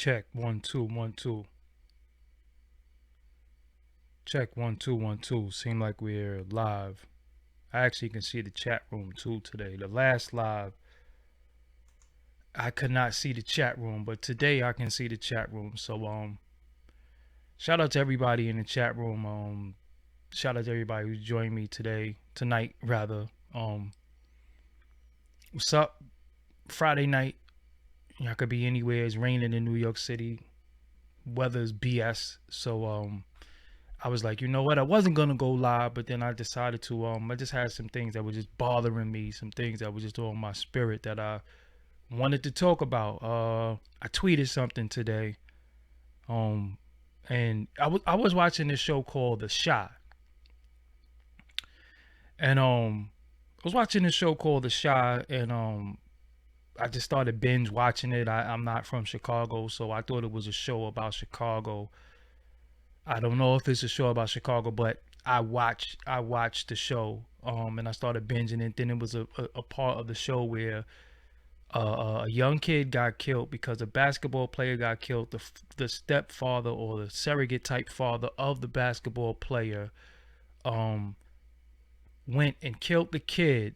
Check 1 2 1 2. Check 1 2 1 2. Seem like we're live. I actually can see the chat room too today. The last live, I could not see the chat room, but today I can see the chat room. So shout out to everybody in the chat room. Shout out to everybody who joined me tonight rather. What's up? Friday night. Y'all could be anywhere. It's raining in New York City. Weather's BS. So I was like, you know what? I wasn't gonna go live, but then I decided to. I just had some things that were just bothering me, some things that were just on my spirit that I wanted to talk about. I tweeted something today, and I was watching this show called The Shy, and I was watching this show called The Shy, and I just started binge watching it. I'm not from Chicago, so I thought it was a show about Chicago. I don't know if it's a show about Chicago, but I watched the show, and I started binging it. Then it was a part of the show where a young kid got killed because a basketball player got killed. The stepfather or the surrogate type father of the basketball player went and killed the kid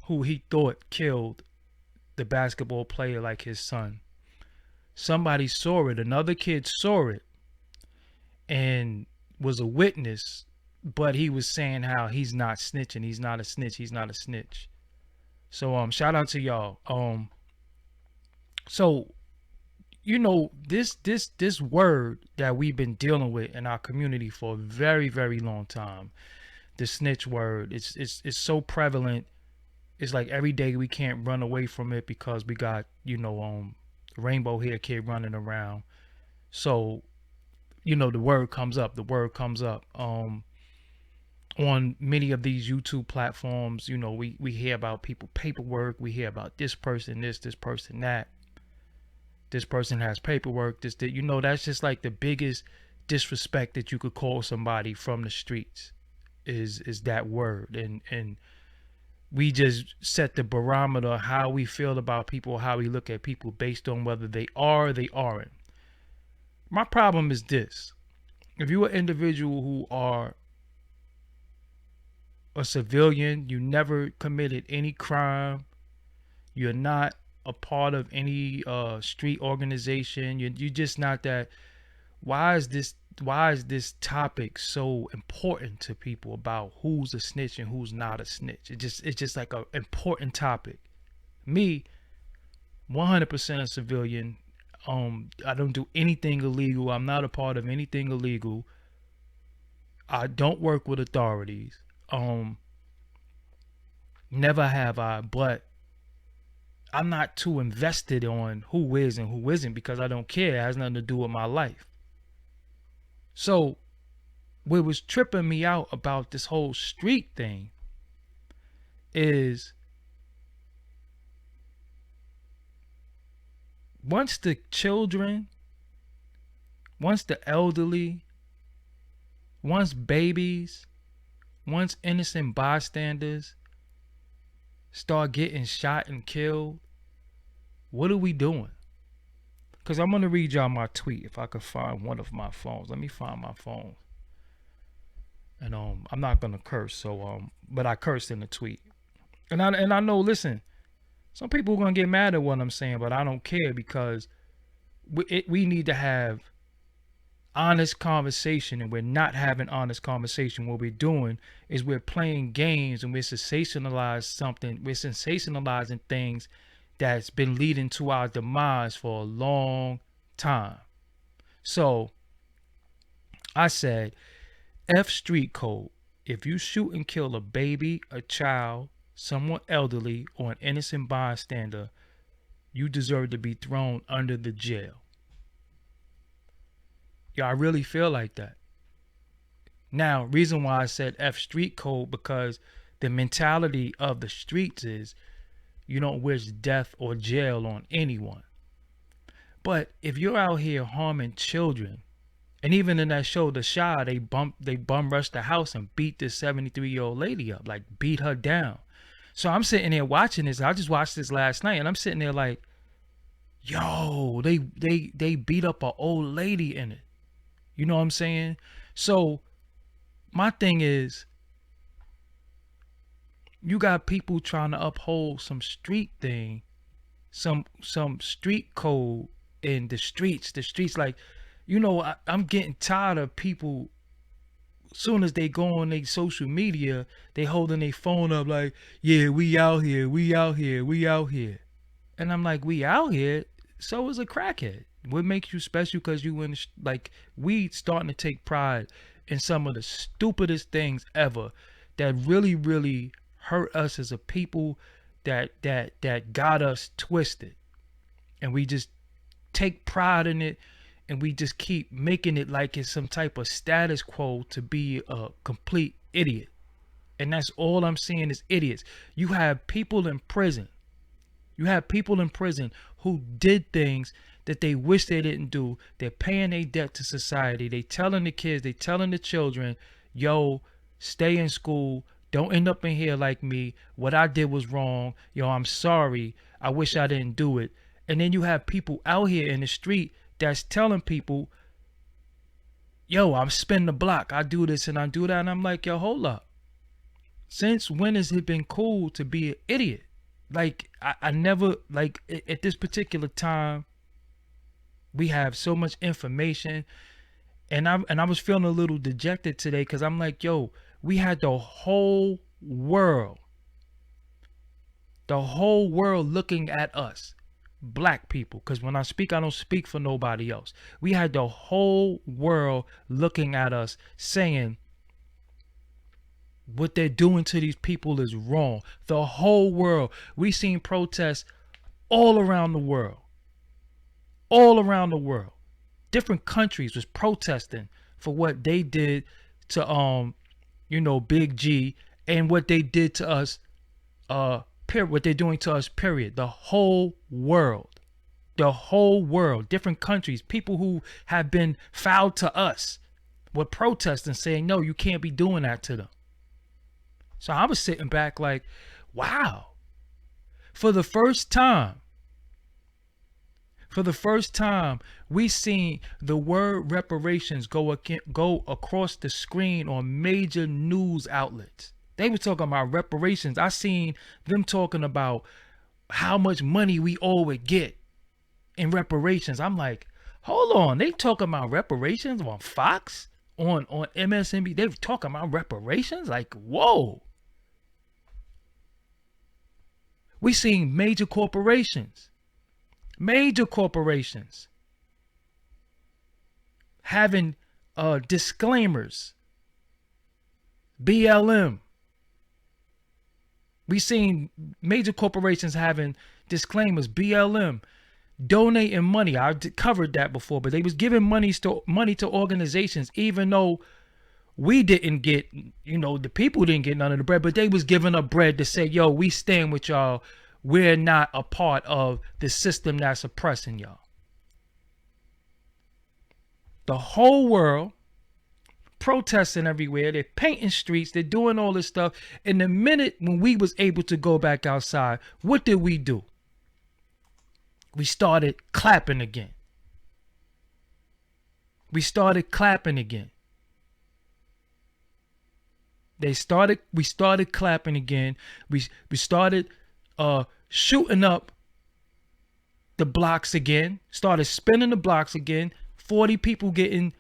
who he thought killed the basketball player like his son. Somebody saw it. Another kid saw it and was a witness, but he was saying how he's not snitching. He's not a snitch. He's not a snitch. So shout out to y'all. So you know, this word that we've been dealing with in our community for a very, very long time, the snitch word, it's so prevalent. It's like every day we can't run away from it because we got, rainbow hair kid running around. So, the word comes up. On many of these YouTube platforms, we hear about people paperwork. We hear about this person, this person, that. This person has paperwork, this, that. That's just like the biggest disrespect that you could call somebody from the streets is that word. And we just set the barometer of how we feel about people, how we look at people based on whether they are or they aren't. My problem is this. If you're an individual who are a civilian, you never committed any crime, you're not a part of any street organization, you're just not that. Why is this topic so important to people about who's a snitch and who's not a snitch? It's just like an important topic. Me, 100% a civilian. I don't do anything illegal. I'm not a part of anything illegal. I don't work with authorities. Never have I, but I'm not too invested on who is and who isn't because I don't care. It has nothing to do with my life. So what was tripping me out about this whole street thing is once the children, once the elderly, once babies, once innocent bystanders start getting shot and killed, what are we doing? Because I'm going to read y'all my tweet if I could find one of my phones. Let me find my phone. And I'm not going to curse, so but I cursed in the tweet. And I know, listen, some people are going to get mad at what I'm saying, but I don't care because we need to have honest conversation, and we're not having honest conversation. What we're doing is we're playing games and we're sensationalizing things that's been leading to our demise for a long time. So I said, F street code. If you shoot and kill a baby, a child, someone elderly, or an innocent bystander, you deserve to be thrown under the jail. Yeah, I really feel like that. Now, reason why I said F street code, because the mentality of the streets is you don't wish death or jail on anyone. But if you're out here harming children, and even in that show, The Shy, they bum rushed the house and beat this 73-year-old lady up, like beat her down. So I'm sitting there watching this. I just watched this last night, and I'm sitting there like, Yo, they beat up an old lady in it. You know what I'm saying? So my thing is, you got people trying to uphold some street thing, some street code in the streets. The streets, like, I'm getting tired of people. Soon as they go on their social media, they holding their phone up like, yeah, we out here, we out here, we out here. And I'm like, we out here? So is a crackhead. What makes you special? Because you in like, we starting to take pride in some of the stupidest things ever that really, really hurt us as a people, that got us twisted. And we just take pride in it, and we just keep making it like it's some type of status quo to be a complete idiot. And that's all I'm seeing is idiots. You have people in prison. You have people in prison who did things that they wish they didn't do. They're paying their debt to society. They telling the kids, they telling the children, yo, stay in school. Don't end up in here like me. What I did was wrong. Yo, I'm sorry. I wish I didn't do it. And then you have people out here in the street that's telling people, yo, I'm spinning the block. I do this and I do that. And I'm like, yo, hold up. Since when has it been cool to be an idiot? Like, I never, like, at this particular time, we have so much information. And I was feeling a little dejected today because I'm like, yo, we had the whole world looking at us, black people. Because when I speak, I don't speak for nobody else. We had the whole world looking at us saying, what they're doing to these people is wrong. The whole world. We seen protests all around the world. All around the world. Different countries was protesting for what they did to Big G, and what they did to us, what they're doing to us, period. The whole world. The whole world. Different countries. People who have been foul to us were protesting, saying, no, you can't be doing that to them. So I was sitting back like, wow. For the first time, we seen the word reparations go across the screen on major news outlets. They were talking about reparations. I seen them talking about how much money we all would get in reparations. I'm like, hold on. They talking about reparations on Fox, on MSNBC. They were talking about reparations. Like, whoa. We seen major corporations having disclaimers. BLM. We seen major corporations having disclaimers. BLM donating money. I covered that before, but they was giving money to organizations, even though we didn't get, the people didn't get none of the bread, but they was giving up bread to say, yo, we stand with y'all. We're not a part of the system that's oppressing y'all. The whole world protesting everywhere. They're painting streets. They're doing all this stuff. And the minute when we was able to go back outside, what did we do? We started clapping again. We started clapping again. We started clapping again. We started shooting up the blocks again. Started spinning the blocks again. 40 people getting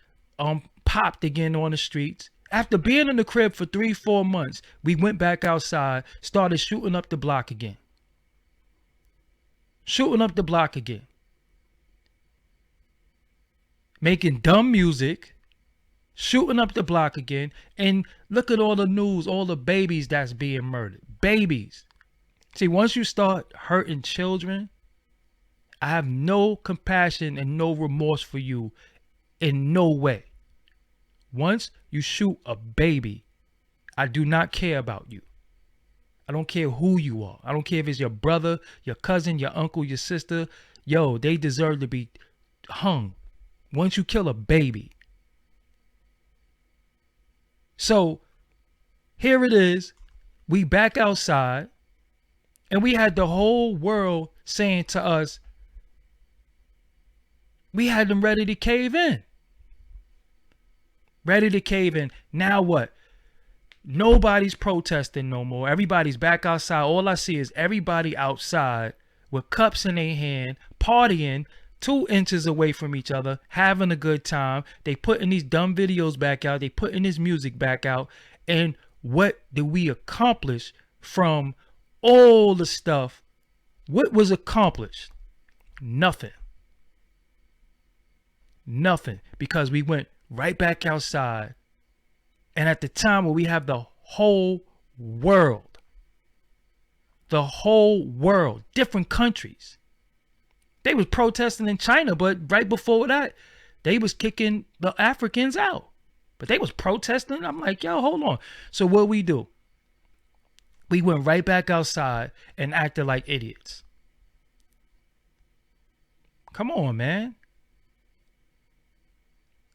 popped again on the streets. After being in the crib for 3-4 months, we went back outside, started shooting up the block again. Shooting up the block again. Making dumb music. Shooting up the block again. And look at all the news, all the babies that's being murdered. Babies. See, once you start hurting children, I have no compassion and no remorse for you in no way. Once you shoot a baby, I do not care about you. I don't care who you are. I don't care if it's your brother, your cousin, your uncle, your sister. Yo, they deserve to be hung. Once you kill a baby. So here it is. We back outside, and we had the whole world saying to us, We had them ready to cave in. Ready to cave in. Now what? Nobody's protesting no more. Everybody's back outside. All I see is everybody outside with cups in their hand, partying 2 inches away from each other, having a good time. They putting these dumb videos back out. They putting this music back out. And what did we accomplish from all the stuff? What was accomplished? Nothing. Nothing. Because we went right back outside. And at the time where we have the whole world, different countries. They was protesting in China, but right before that, they was kicking the Africans out. But they was protesting. I'm like, yo, hold on. So what we do? We went right back outside and acted like idiots. Come on, man.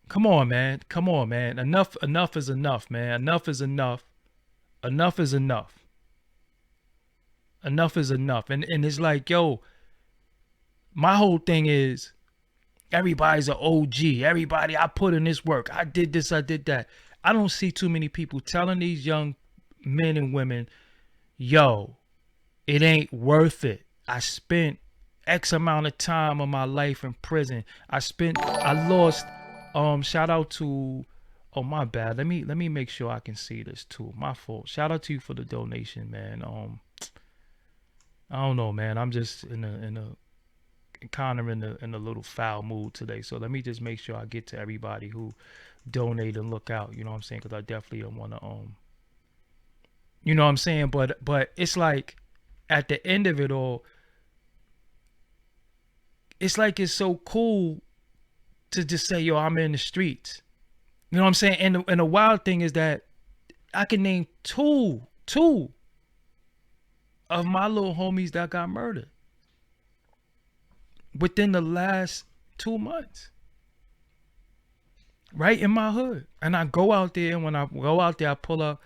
Come on, man. Come on, man. Enough is enough, man. Enough is enough. Enough is enough. Enough is enough. And it's like, yo, my whole thing is everybody's an OG. Everybody, I put in this work. I did this, I did that. I don't see too many people telling these young men and women, yo, it ain't worth it. I spent X amount of time of my life in prison. I lost, shout out to, oh my bad. Let me make sure I can see this too. My fault. Shout out to you for the donation, man. I don't know, man. I'm just in a little foul mood today. So let me just make sure I get to everybody who donate and look out. You know what I'm saying? Because I definitely don't want to you know what I'm saying? But it's like at the end of it all, it's like it's so cool to just say, yo, I'm in the streets. You know what I'm saying? And the wild thing is that I can name two of my little homies that got murdered within the last 2 months. Right in my hood. And I go out there, and when I go out there, I pull up,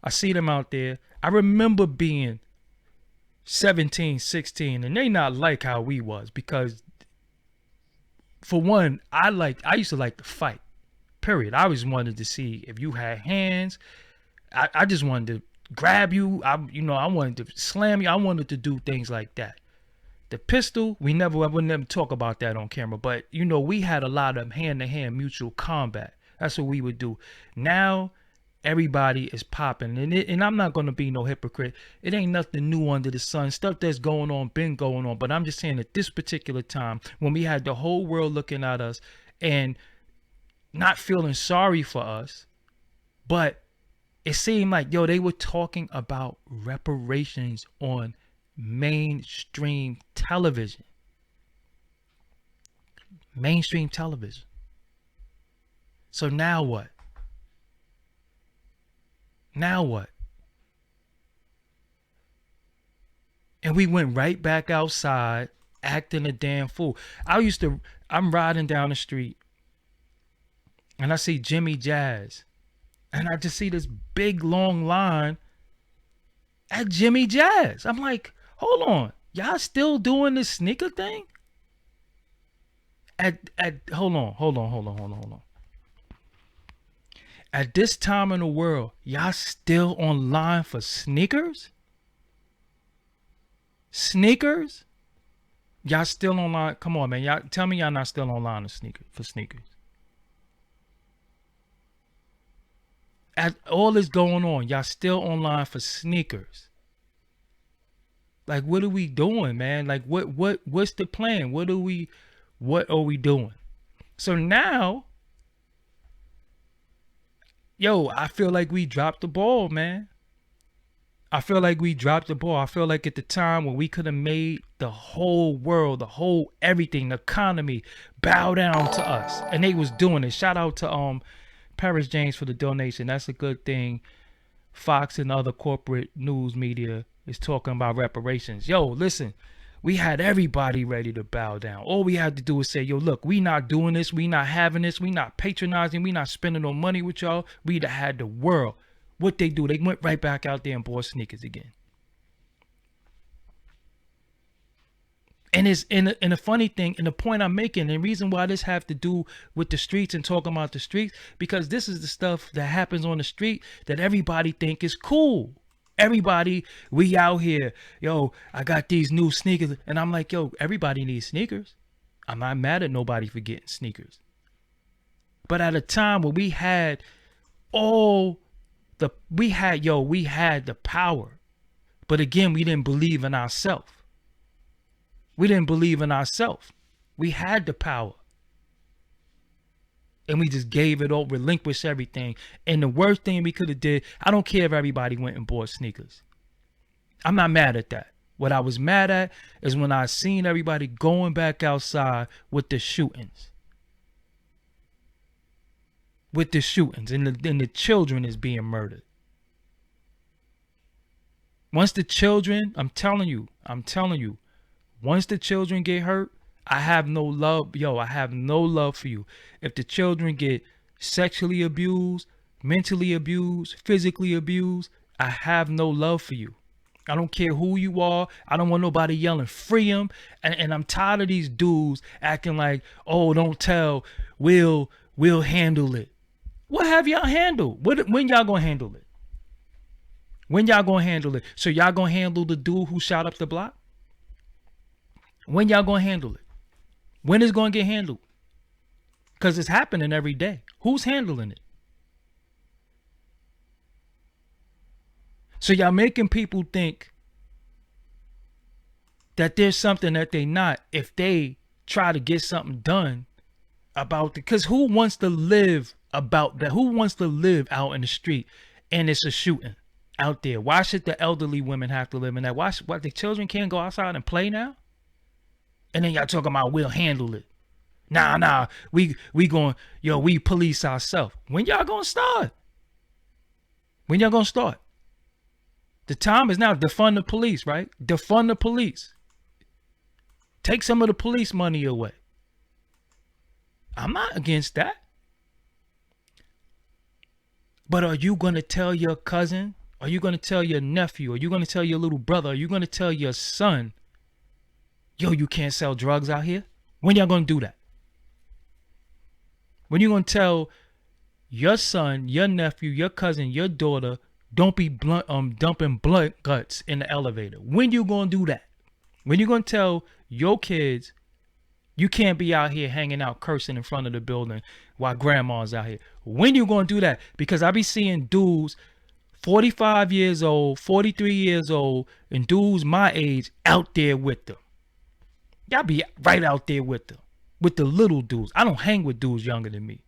I see them out there. I remember being 17, 16, and they not like how we was, because for one, I used to like to fight. Period. I always wanted to see if you had hands. I just wanted to grab you. I wanted to slam you. I wanted to do things like that. The pistol, I would never talk about that on camera, but we had a lot of hand-to-hand mutual combat. That's what we would do. Now everybody is popping, and I'm not going to be no hypocrite. It ain't nothing new under the sun. Stuff that's going on, been going on, but I'm just saying at this particular time, when we had the whole world looking at us and not feeling sorry for us, but it seemed like, yo, they were talking about reparations on mainstream television. Mainstream television. So now what? Now what? And we went right back outside acting a damn fool. I'm riding down the street and I see Jimmy Jazz. And I just see this big long line at Jimmy Jazz. I'm like, hold on. Y'all still doing this sneaker thing? Hold on. At this time in the world, y'all still online for sneakers? Sneakers? Y'all still online? Come on, man. Y'all tell me y'all not still online for sneakers. At all this going on, y'all still online for sneakers. Like, what are we doing, man? Like, what's the plan? What are we doing? So now, yo, I feel like we dropped the ball, man. I feel like we dropped the ball. I feel like at the time when we could have made the whole world, the whole everything, the economy bow down to us. And they was doing it. Shout out to Paris James for the donation. That's a good thing. Fox and other corporate news media is talking about reparations. Yo, listen, we had everybody ready to bow down. All we had to do is say, yo, look, we not doing this. We not having this. We not patronizing. We not spending no money with y'all. We'd have had the world. What they do, they went right back out there and bought sneakers again. And it's and the funny thing, and the point I'm making, and the reason why this have to do with the streets and talking about the streets, because this is the stuff that happens on the street that everybody think is cool. Everybody, we out here, yo, I got these new sneakers. And I'm like, yo, everybody needs sneakers. I'm not mad at nobody for getting sneakers. But at a time when we had we had the power. But again, we didn't believe in ourselves. We didn't believe in ourselves. We had the power. And we just gave it all, relinquished everything. And the worst thing we could have did, I don't care if everybody went and bought sneakers. I'm not mad at that. What I was mad at is when I seen everybody going back outside with the shootings. With the shootings. And the children is being murdered. Once the children, I'm telling you, once the children get hurt, I have no love. Yo, I have no love for you. If the children get sexually abused, mentally abused, physically abused, I have no love for you. I don't care who you are. I don't want nobody yelling, free him. And I'm tired of these dudes acting like, oh, don't tell. We'll handle it. What have y'all handled? When y'all gonna handle it? When y'all gonna handle it? So y'all gonna handle the dude who shot up the block? When y'all gonna handle it? When is it gonna get handled? Because it's happening every day. Who's handling it? So y'all making people think that there's something that they not if they try to get something done about it. Because who wants to live about that? Who wants to live out in the street and it's a shooting out there? Why should the elderly women have to live in that? Why the children can't go outside and play now? And then y'all talking about we'll handle it. Nah, we going, we police ourselves. When y'all gonna start? When y'all gonna start? The time is now. Defund the police, right? Defund the police. Take some of the police money away. I'm not against that. But are you gonna tell your cousin? Are you gonna tell your nephew? Are you gonna tell your little brother? Are you gonna tell your son, yo, you can't sell drugs out here? When y'all gonna do that? When you gonna tell your son, your nephew, your cousin, your daughter, don't be dumping blunt guts in the elevator? When you gonna do that? When you gonna tell your kids you can't be out here hanging out cursing in front of the building while grandma's out here? When you gonna do that? Because I be seeing dudes 45 years old, 43 years old, and dudes my age out there with them. Y'all be right out there with them. With the little dudes. I don't hang with dudes younger than me.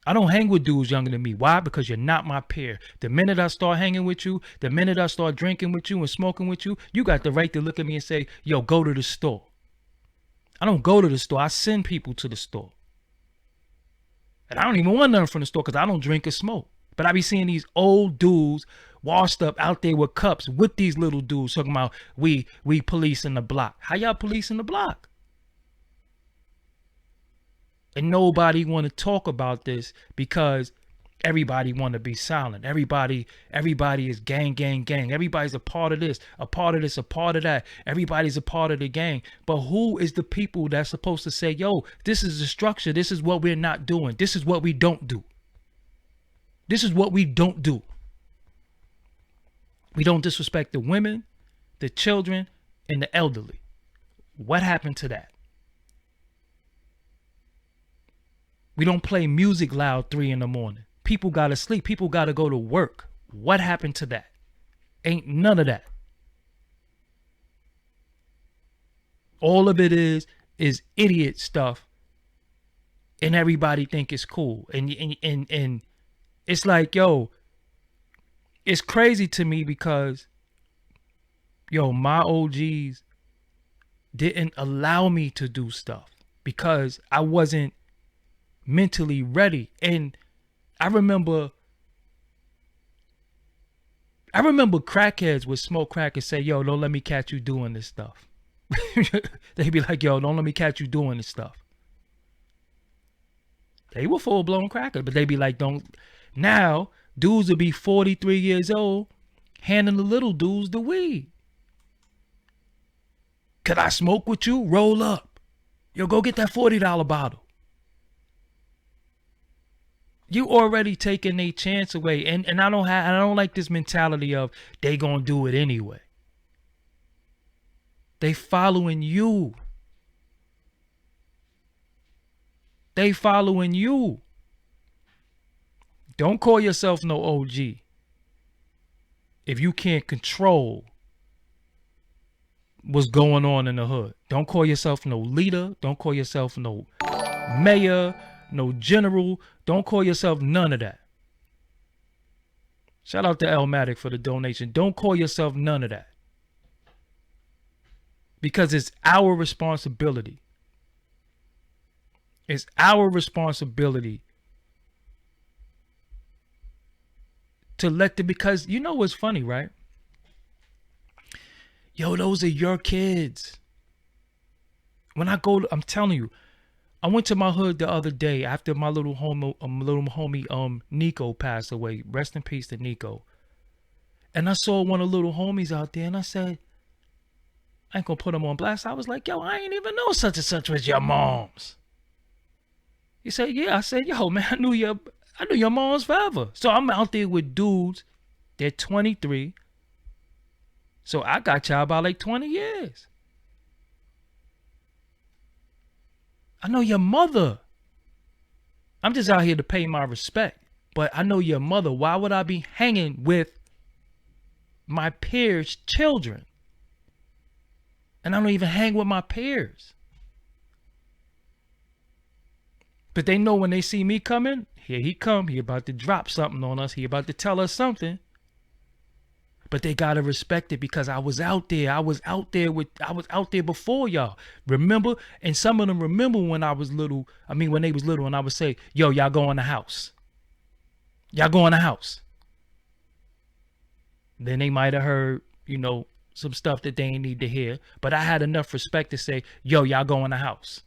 I don't hang with dudes younger than me. Why? Because you're not my peer. The minute I start hanging with you, the minute I start drinking with you and smoking with you, you got the right to look at me and say, yo, go to the store. I don't go to the store. I send people to the store. And I don't even want nothing from the store because I don't drink or smoke. But I be seeing these old dudes washed up out there with cups with these little dudes talking about we policing the block. How y'all policing the block? And nobody want to talk about this because everybody want to be silent. Everybody is gang. Everybody's a part of this, a part of this, a part of that. Everybody's a part of the gang. But who is the people that's supposed to say, yo, this is the structure. This is what we're not doing. This is what we don't do. This is what we don't do. We don't disrespect the women, the children, and the elderly. What happened to that? We don't play music loud 3 a.m. People gotta sleep. People gotta go to work. What happened to that? Ain't none of that. All of it is idiot stuff, and everybody think it's cool. And it's like, yo, it's crazy to me because, yo, my OGs didn't allow me to do stuff because I wasn't mentally ready. And I remember crackheads would smoke crack and say, yo, don't let me catch you doing this stuff. They'd be like, yo, don't let me catch you doing this stuff. They were full-blown crackers, but they'd be like, don't. Now, dudes would be 43 years old handing the little dudes the weed. Could I smoke with you? Roll up. Yo, go get that $40 bottle. You already taking a chance away. And I don't like this mentality of they gonna do it anyway. They following you. They following you. Don't call yourself no OG if you can't control what's going on in the hood. Don't call yourself no leader. Don't call yourself no mayor, no general. Don't call yourself none of that. Shout out to Elmatic for the donation. Don't call yourself none of that. Because it's our responsibility. It's our responsibility to let them, because you know what's funny, right? Yo, those are your kids. When I go, I'm telling you, I went to my hood the other day after my little homie Nico passed away. Rest in peace to Nico. And I saw one of the little homies out there, and I said, I ain't gonna put him on blast. I was like, yo, I ain't even know such and such was your mom's. He said, yeah. I said, yo, man, I knew your mom's forever. So I'm out there with dudes. They're 23. So I got y'all about like 20 years. I know your mother. I'm just out here to pay my respect. But I know your mother. Why would I be hanging with my peers' children? And I don't even hang with my peers. But they know when they see me coming, here he come. He about to drop something on us. He about to tell us something. But they gotta respect it because I was out there. I was out there before y'all. Remember? And some of them remember when I was little. I mean, when they was little, and I would say, yo, y'all go in the house. Y'all go in the house. Then they might have heard, some stuff that they ain't need to hear. But I had enough respect to say, yo, y'all go in the house.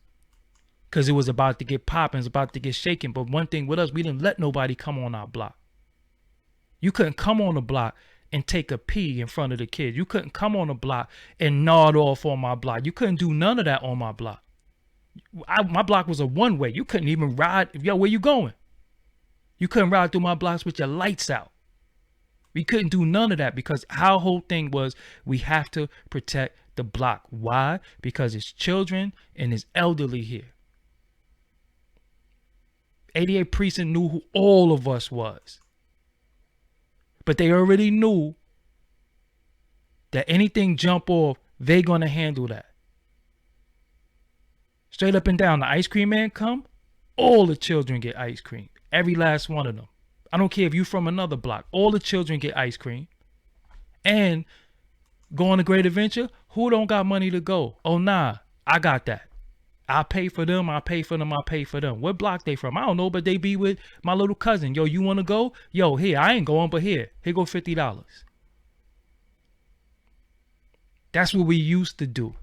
Because it was about to get popping, it's about to get shaken. But one thing with us, we didn't let nobody come on our block. You couldn't come on the block and take a pee in front of the kids. You couldn't come on the block and nod off on my block. You couldn't do none of that on my block. My block was a one-way. You couldn't even ride. Yo, where you going? You couldn't ride through my blocks with your lights out. We couldn't do none of that because our whole thing was we have to protect the block. Why? Because it's children and it's elderly here. 88 Precinct knew who all of us was. But they already knew that anything jump off, they gonna handle that. Straight up and down, the ice cream man come, all the children get ice cream. Every last one of them. I don't care if you from another block. All the children get ice cream. And go on a great adventure. Who don't got money to go? Oh, nah, I got that. I pay for them. I pay for them. I pay for them. What block they from? I don't know, but they be with my little cousin. Yo, you want to go? Yo, here, I ain't going, but here go $50. That's what we used to do.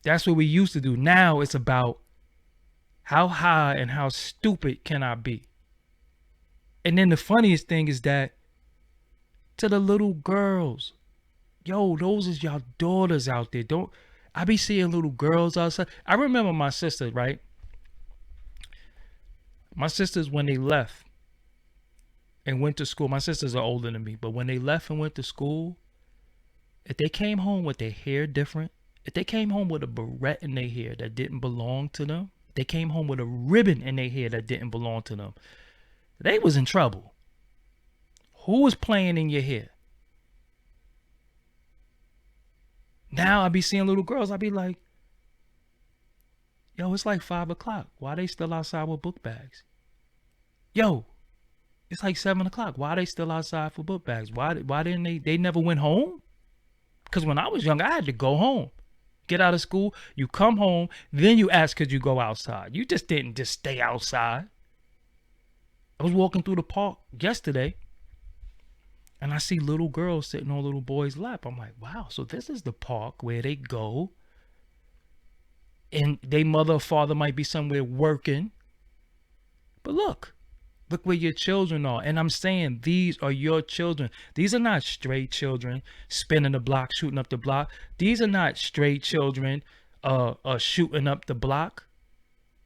That's what we used to do. Now it's about how high and how stupid can I be? And then the funniest thing is that to the little girls, yo, those is y'all daughters out there. I be seeing little girls outside. I remember my sister, right? My sisters, when they left and went to school, my sisters are older than me, but when they left and went to school, if they came home with their hair different, if they came home with a barrette in their hair that didn't belong to them, they came home with a ribbon in their hair that didn't belong to them, they was in trouble. Who was playing in your hair? Now I be seeing little girls, I be like, yo, it's like 5 o'clock. Why they still outside with book bags? Yo, it's like 7 o'clock. Why they still outside for book bags? Why didn't they never went home? Because when I was young, I had to go home. Get out of school, you come home, then you ask, could you go outside? You just didn't just stay outside. I was walking through the park yesterday, and I see little girls sitting on little boys' lap. I'm like, wow, so this is the park where they go, and their mother or father might be somewhere working. But look, Look where your children are. And I'm saying these are your children. These are not stray children spinning the block, shooting up the block. These are not stray children shooting up the block.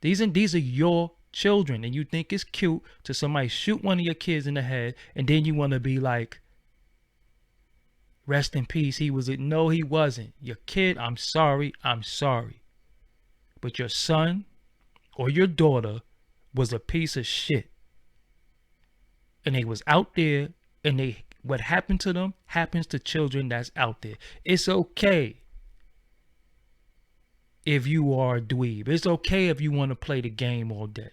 These are your children. And you think it's cute to somebody shoot one of your kids in the head, and then you want to be like, rest in peace. He was it. No, he wasn't. Your kid, I'm sorry. But your son or your daughter was a piece of shit. And they was out there, and what happened to them happens to children that's out there. It's okay if you are a dweeb. It's okay if you want to play the game all day.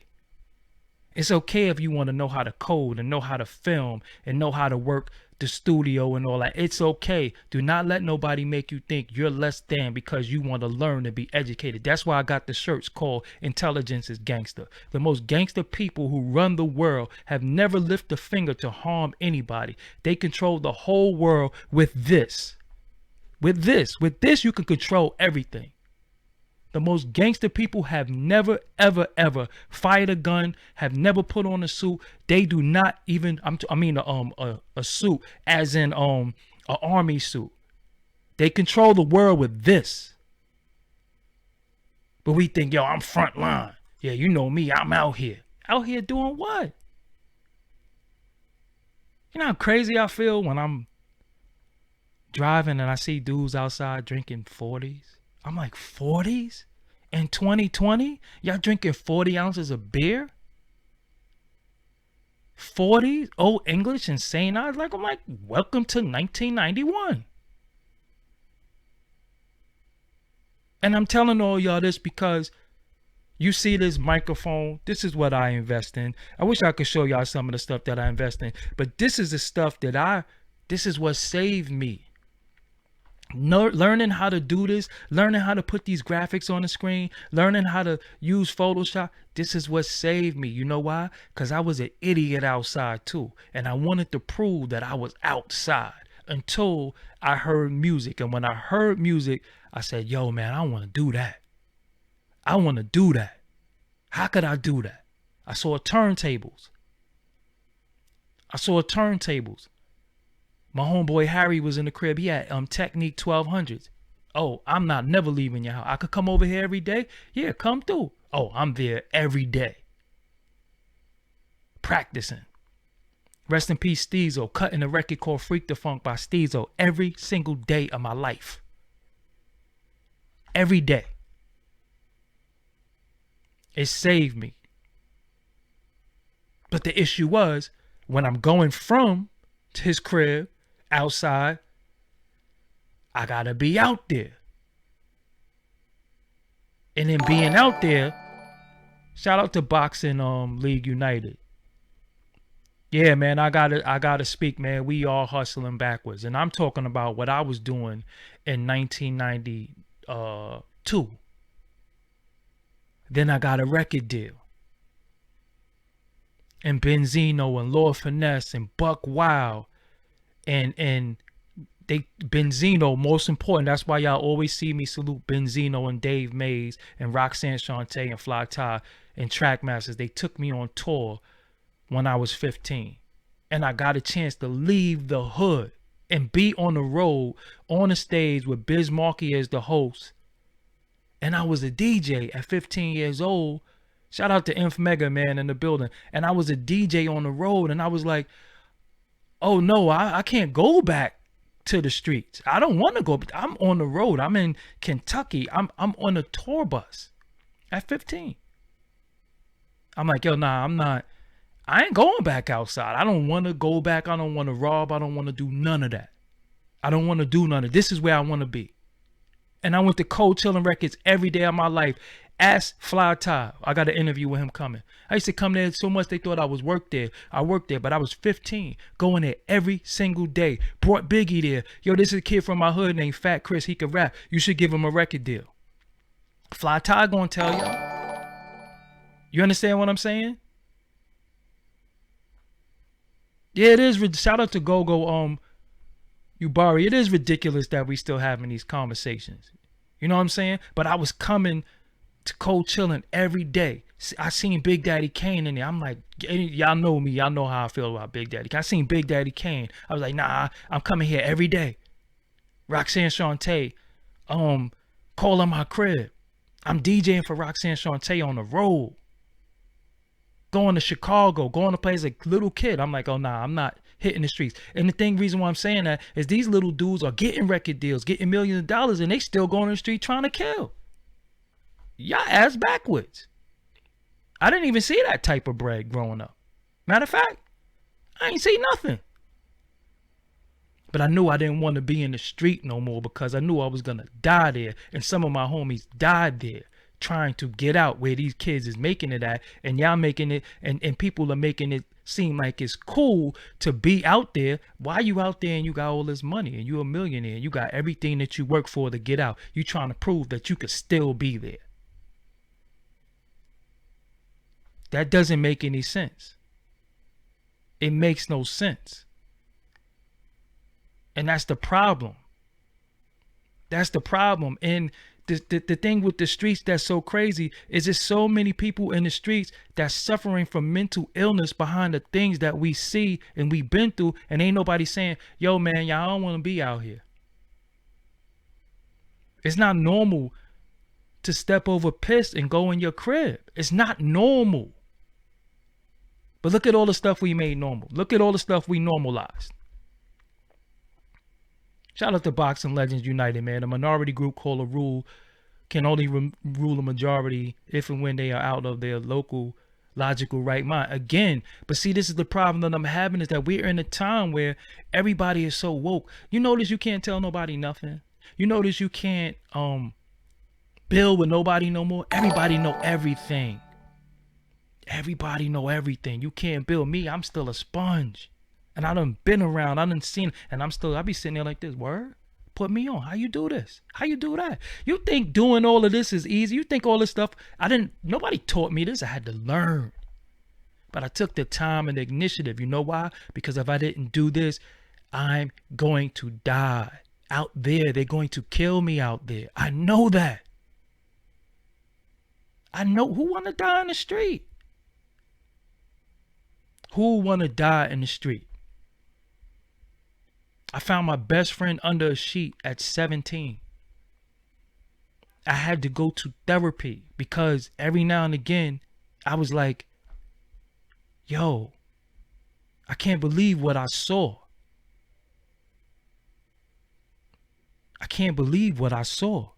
It's okay if you want to know how to code and know how to film and know how to work the studio and all that. It's okay. Do not let nobody make you think you're less than because you want to learn and be educated. That's why I got the shirts called Intelligence is Gangster. The most gangster people who run the world have never lifted a finger to harm anybody. They control the whole world with this. With this, you can control everything. The most gangster people have never, ever, ever fired a gun, have never put on a suit. They do not even, a suit as in an army suit. They control the world with this. But we think, yo, I'm front line. Yeah, you know me, I'm out here. Out here doing what? You know how crazy I feel when I'm driving and I see dudes outside drinking 40s? I'm like, 40s? In 2020? Y'all drinking 40 ounces of beer? 40s? Old English and St. I'm like, welcome to 1991. And I'm telling all y'all this because you see this microphone. This is what I invest in. I wish I could show y'all some of the stuff that I invest in. But this is the stuff this is what saved me. Learning how to do this, learning how to put these graphics on the screen, learning how to use Photoshop. This is what saved me. You know why? Because I was an idiot outside too. And I wanted to prove that I was outside until I heard music. And when I heard music, I said, yo, man, I want to do that. I want to do that. How could I do that? I saw turntables. My homeboy Harry was in the crib. He had Technique 1200s. Oh, I'm not never leaving your house. I could come over here every day. Yeah, come through. Oh, I'm there every day. Practicing. Rest in peace, Steezo. Cutting a record called Freak the Funk by Steezo every single day of my life. Every day. It saved me. But the issue was, when I'm going from his crib outside, I gotta be out there. And then being out there, shout out to Boxing League United. Yeah, man, I gotta speak, man. We all hustling backwards. And I'm talking about what I was doing in 1992. Then I got a record deal. And Benzino and Lord Finesse and Buck Wild and Benzino, most important. That's why y'all always see me salute Benzino and Dave Mays and Roxanne Shante and Fly Ty and Trackmasters. They took me on tour when I was 15. And I got a chance to leave the hood and be on the road, on the stage with Biz Markie as the host. And I was a DJ at 15 years old. Shout out to Inf Mega, man, in the building. And I was a DJ on the road, and I was like, oh no, I can't go back to the streets. I don't want to go. I'm on the road. I'm in Kentucky. I'm on a tour bus at 15. I'm like, yo, nah, I ain't going back outside. I don't want to go back. I don't want to rob. I don't want to do none of that. I don't want to do none of this. Is where I want to be. And I went to Cold Chillin' Records every day of my life. Ask Fly Ty. I got an interview with him coming. I used to come there so much they thought I was worked there. I worked there, but I was 15, going there every single day. Brought Biggie there. Yo, this is a kid from my hood named Fat Chris. He could rap. You should give him a record deal. Fly Ty gonna tell y'all. You understand what I'm saying? Yeah, it is. Shout out to Gogo Ubari. It is ridiculous that we still having these conversations. You know what I'm saying? But I was coming to Cold Chillin' every day. I seen Big Daddy Kane in there. I'm like, y'all know me. Y'all know how I feel about Big Daddy. I seen Big Daddy Kane. I was like, nah, I'm coming here every day. Roxanne Shante, calling my crib. I'm DJing for Roxanne Shante on the road. Going to Chicago, going to play as a little kid. I'm like, oh nah, I'm not hitting the streets. And the reason why I'm saying that is these little dudes are getting record deals, getting millions of dollars, and they still going on the street trying to kill. Y'all ass backwards. I didn't even see that type of bread growing up. Matter of fact, I ain't see nothing. But I knew I didn't want to be in the street no more because I knew I was going to die there. And some of my homies died there trying to get out where these kids is making it at. And y'all making it, and people are making it seem like it's cool to be out there. Why you out there and you got all this money and you a millionaire and you got everything that you work for to get out? You trying to prove that you could still be there. That doesn't make any sense. It makes no sense. And that's the problem. That's the problem. And the thing with the streets that's so crazy is there's so many people in the streets that's suffering from mental illness behind the things that we see and we've been through, and ain't nobody saying, yo, man, y'all don't want to be out here. It's not normal to step over piss and go in your crib. It's not normal. But look at all the stuff we made normal. Look at all the stuff we normalized. Shout out to Boxing Legends United, man. A minority group called a rule can only rule a majority if and when they are out of their local logical right mind. Again, but see, this is the problem that I'm having, is that we're in a time where everybody is so woke. You notice you can't tell nobody nothing. You notice you can't build with nobody no more. Everybody know everything. Everybody know everything. You can't build me. I'm still a sponge. And I done been around, I done seen, and I be sitting there like this, word? Put me on. How you do this? How you do that? You think doing all of this is easy? You think all this stuff, nobody taught me this. I had to learn. But I took the time and the initiative. You know why? Because if I didn't do this, I'm going to die out there. They're going to kill me out there. I know that. I know who want to die in the street. Who want to die in the street? I found my best friend under a sheet at 17. I had to go to therapy because every now and again, I was like, yo, I can't believe what I saw. I can't believe what I saw.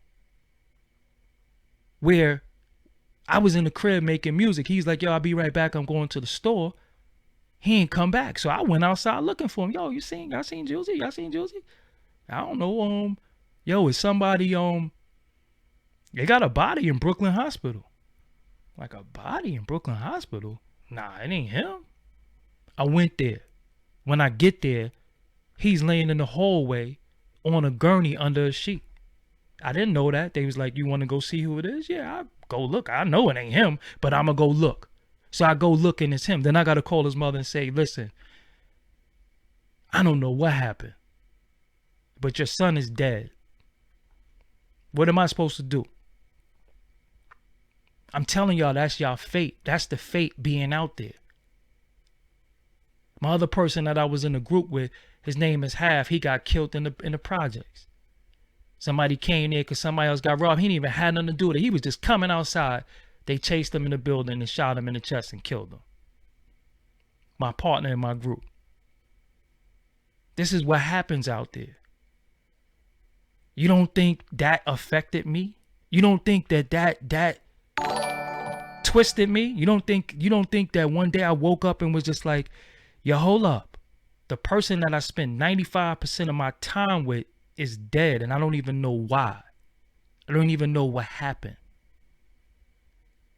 Where I was in the crib making music. He's like, yo, I'll be right back. I'm going to the store. He ain't come back. So I went outside looking for him. Yo, y'all seen Juicy? Y'all seen Juicy? I don't know. Yo, is somebody, they got a body in Brooklyn Hospital. Like, a body in Brooklyn Hospital? Nah, it ain't him. I went there. When I get there, he's laying in the hallway on a gurney under a sheet. I didn't know that. They was like, you want to go see who it is? Yeah, I go look. I know it ain't him, but I'm going to go look. So I go look and it's him. Then I got to call his mother and say, listen, I don't know what happened, but your son is dead. What am I supposed to do? I'm telling y'all, that's y'all fate. That's the fate being out there. My other person that I was in a group with, his name is Half. He got killed in the projects. Somebody came there because somebody else got robbed. He didn't even have nothing to do with it. He was just coming outside. They chased him in the building and shot him in the chest and killed him. My partner in my group. This is what happens out there. You don't think that affected me? You don't think that twisted me? You don't think that one day I woke up and was just like, yo, hold up. The person that I spend 95% of my time with is dead and I don't even know why. I don't even know what happened.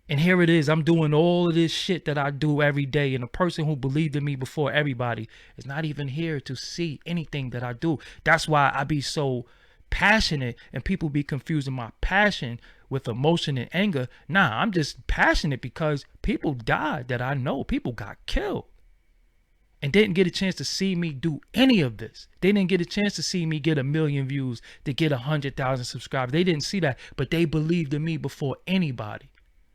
And here it is, I'm doing all of this shit that I do every day. And the person who believed in me before everybody is not even here to see anything that I do. That's why I be so passionate and people be confusing my passion with emotion and anger. Nah, I'm just passionate because people died that I know. People got killed and didn't get a chance to see me do any of this. They didn't get a chance to see me get 1 million views, to get 100,000 subscribers. They didn't see that, but they believed in me before anybody.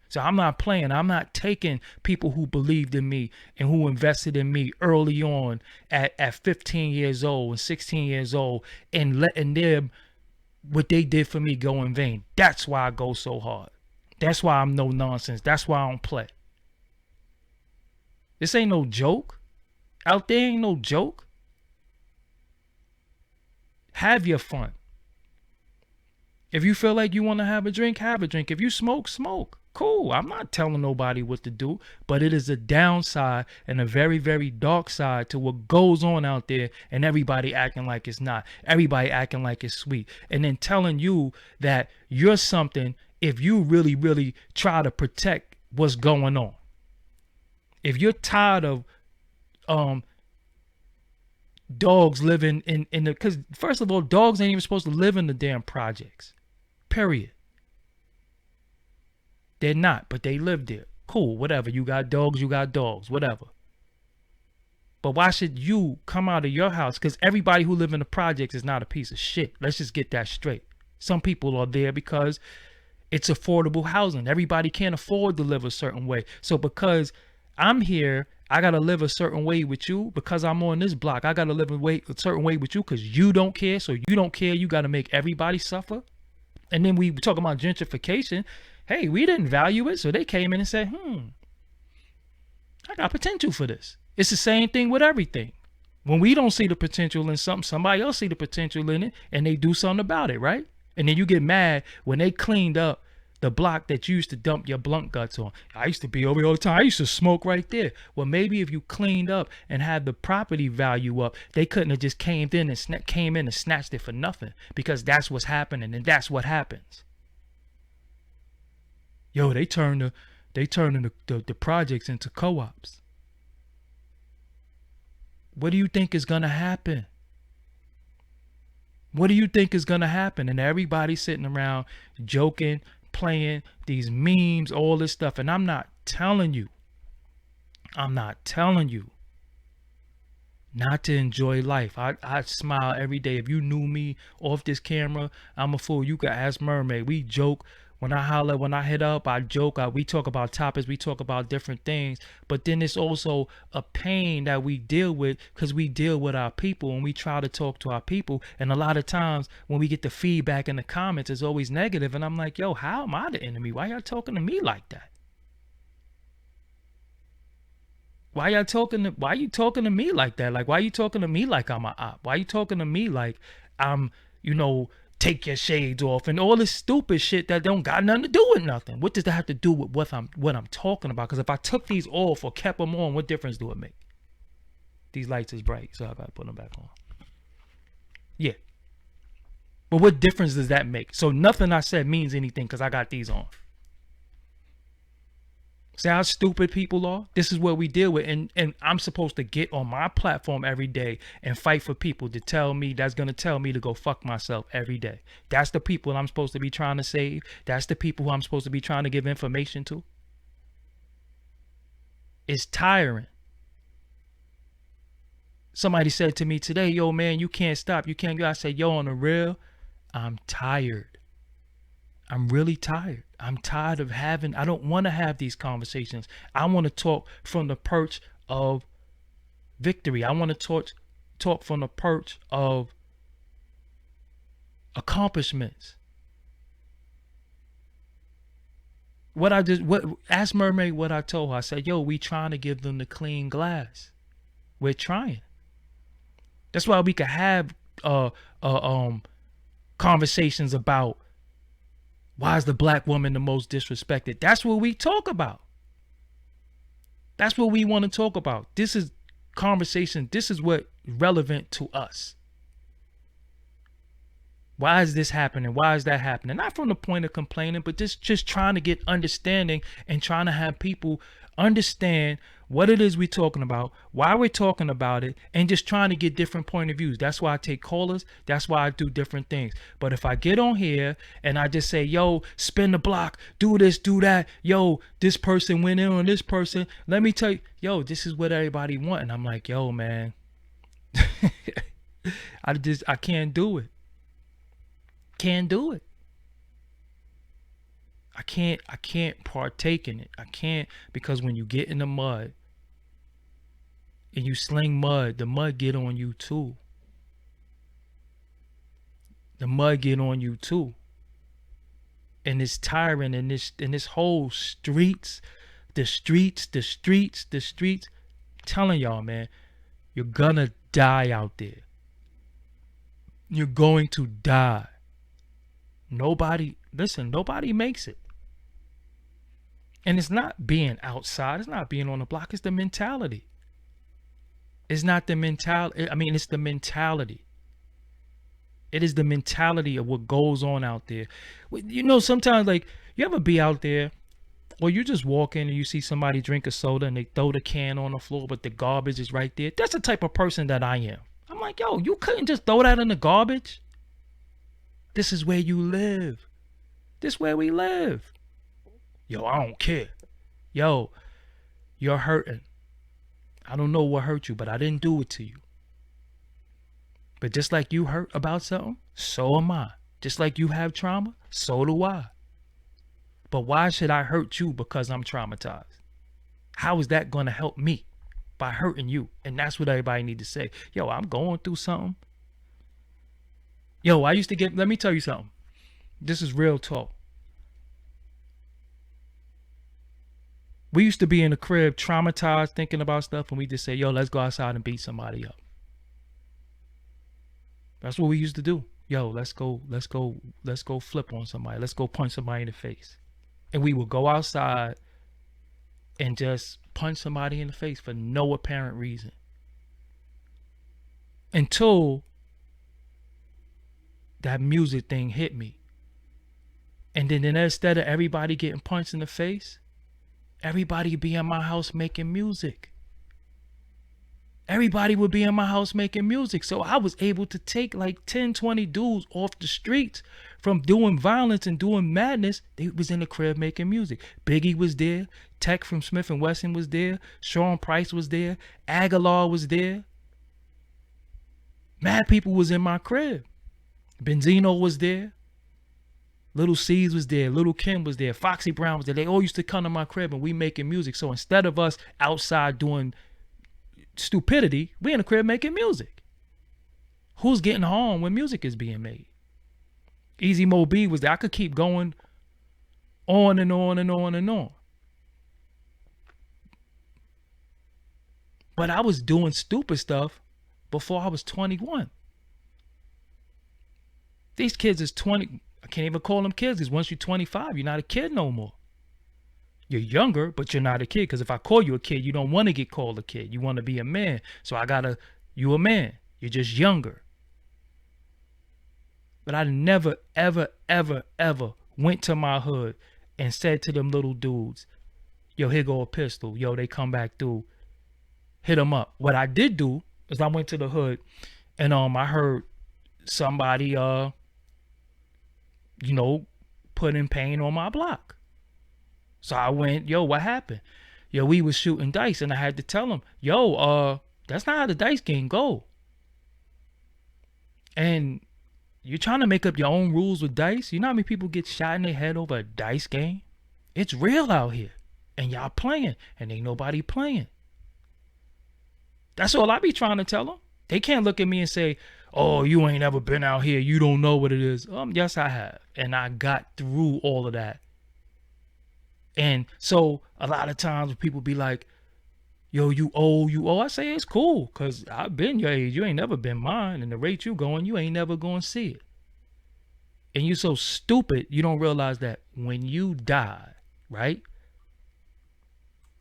So I'm not playing. I'm not taking people who believed in me and who invested in me early on at 15 years old and 16 years old and letting them, what they did for me, go in vain. That's why I go so hard. That's why I'm no nonsense. That's why I don't play. This ain't no joke. Out there ain't no joke. Have your fun. If you feel like you want to have a drink, have a drink. If you smoke, smoke. Cool. I'm not telling nobody what to do, but it is a downside and a very, very dark side to what goes on out there, and everybody acting like it's not. Everybody acting like it's sweet. And then telling you that you're something if you really, really try to protect what's going on. If you're tired of dogs living in the, because first of all, dogs ain't even supposed to live in the damn projects. Period. They're not, but they live there. Cool, whatever. You got dogs, whatever. But why should you come out of your house? Because everybody who live in the projects is not a piece of shit. Let's just get that straight. Some people are there because it's affordable housing. Everybody can't afford to live a certain way. So because I'm here, I got to live a certain way with you. Because I'm on this block, I got to live a certain way with you because you don't care. So you don't care. You got to make everybody suffer. And then we talk about gentrification. Hey, we didn't value it. So they came in and said, I got potential for this. It's the same thing with everything. When we don't see the potential in something, somebody else see the potential in it and they do something about it, right? And then you get mad when they cleaned up the block that you used to dump your blunt guts on. I used to be over here all the time. I used to smoke right there. Well, maybe if you cleaned up and had the property value up, they couldn't have just came in and snatched it for nothing, because that's what's happening, and that's what happens. Yo, they turn the projects into co-ops. What do you think is gonna happen? What do you think is gonna happen? And everybody's sitting around joking, playing these memes, all this stuff. And I'm not telling you not to enjoy life. I smile every day. If you knew me off this camera, I'm a fool. You could ask Mermaid. We joke. When I holler, when I hit up, I joke. We talk about topics. We talk about different things. But then it's also a pain that we deal with, because we deal with our people and we try to talk to our people. And a lot of times when we get the feedback in the comments, it's always negative. And I'm like, yo, how am I the enemy? Why y'all talking to me like that? Why you talking to me like that? Like, why you talking to me like I'm a op? Why you talking to me like I'm, take your shades off and all this stupid shit that don't got nothing to do with nothing? What does that have to do with what I'm talking about? Because if I took these off or kept them on, what difference do it make? These lights is bright, so I gotta put them back on. Yeah. But what difference does that make? So nothing I said means anything because I got these on. See how stupid people are? This is what we deal with. And I'm supposed to get on my platform every day and fight for people to tell me, that's going to tell me to go fuck myself every day. That's the people I'm supposed to be trying to save. That's the people who I'm supposed to be trying to give information to. It's tiring. Somebody said to me today, yo, man, you can't stop. You can't go. I said, yo, on the real, I'm tired. I'm really tired. I'm tired of I don't want to have these conversations. I want to talk from the perch of victory. I want to talk from the perch of accomplishments. Ask Mermaid what I told her. I said, yo, we trying to give them the clean glass. We're trying. That's why we could have conversations about, why is the black woman the most disrespected? That's what we talk about. That's what we want to talk about. This is conversation. This is what relevant to us. Why is this happening? Why is that happening? Not from the point of complaining, but just trying to get understanding and trying to have people understand what it is we're talking about, why we're talking about it, and just trying to get different point of views. That's why I take callers. That's why I do different things. But if I get on here and I just say, yo, spin the block, do this, do that, yo, this person went in on this person, let me tell you, yo, this is what everybody want. And I'm like, yo, man, I can't do it. Can't do it. I can't partake in it. I can't, because when you get in the mud and you sling mud, the mud get on you too. The mud get on you too. And it's tiring, and this whole streets, telling y'all, man, you're gonna die out there. You're going to die. Nobody makes it. And it's not being outside, it's not being on the block, it's the mentality. It's not the mentality. I mean, it's the mentality. It is the mentality of what goes on out there. You know, sometimes, like, you ever be out there, or you just walk in and you see somebody drink a soda and they throw the can on the floor, but the garbage is right there. That's the type of person that I am. I'm like, yo, you couldn't just throw that in the garbage. This is where you live. This is where we live. Yo, I don't care. Yo, you're hurting. I don't know what hurt you, but I didn't do it to you. But just like you hurt about something, so am I. Just like you have trauma, so do I. But why should I hurt you because I'm traumatized? How is that going to help me by hurting you? And that's what everybody need to say. Yo, I'm going through something. Yo, let me tell you something. This is real talk. We used to be in the crib traumatized, thinking about stuff, and we just say, yo, let's go outside and beat somebody up. That's what we used to do. Yo, let's go flip on somebody. Let's go punch somebody in the face. And we would go outside and just punch somebody in the face for no apparent reason. Until that music thing hit me. And then instead of everybody getting punched in the face, everybody be in my house making music. Everybody would be in my house making music. So I was able to take like 10, 20 dudes off the streets from doing violence and doing madness. They was in the crib making music. Biggie was there. Tech from Smith & Wesson was there. Sean Price was there. Aguilar was there. Mad people was in my crib. Benzino was there. Little C's was there. Little Kim was there. Foxy Brown was there. They all used to come to my crib and we making music. So instead of us outside doing stupidity, we in the crib making music. Who's getting harmed when music is being made? Easy Mo B was there. I could keep going on and on and on and on. But I was doing stupid stuff before I was 21. These kids is 20. I can't even call them kids, because once you're 25, you're not a kid no more. You're younger, but you're not a kid. Because if I call you a kid, you don't want to get called a kid. You want to be a man. So you a man. You're just younger. But I never, ever, ever, ever went to my hood and said to them little dudes, yo, here go a pistol. Yo, they come back through. Hit them up. What I did do is I went to the hood and I heard somebody, putting pain on my block. So I went, yo, what happened? Yo, we was shooting dice, and I had to tell him, yo, that's not how the dice game go. And you're trying to make up your own rules with dice. You know how many people get shot in their head over a dice game? It's real out here. And y'all playing, and ain't nobody playing. That's all I be trying to tell them. They can't look at me and say, oh, you ain't ever been out here. You don't know what it is. Yes, I have. And I got through all of that. And so a lot of times when people be like, yo, you old, I say it's cool, because I've been your age. You ain't never been mine. And the rate you going, you ain't never going to see it. And you so stupid, you don't realize that when you die, right?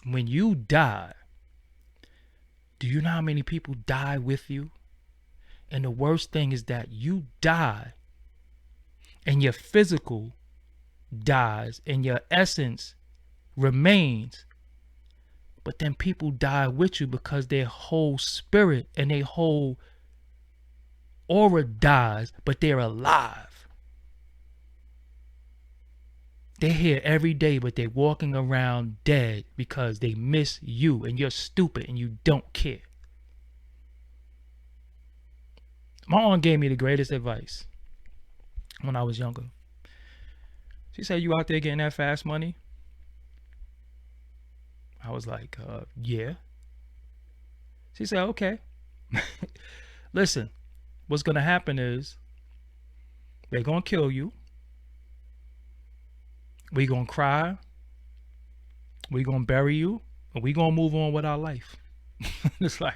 When you die, do you know how many people die with you? And the worst thing is that you die and your physical dies and your essence remains, but then people die with you because their whole spirit and their whole aura dies, but they're alive. They're here every day, but they're walking around dead because they miss you, and you're stupid and you don't care. My aunt gave me the greatest advice when I was younger. She said, you out there getting that fast money? I was like, yeah. She said, okay. Listen, what's going to happen is they're going to kill you. We going to cry. We going to bury you. And we going to move on with our life. It's like,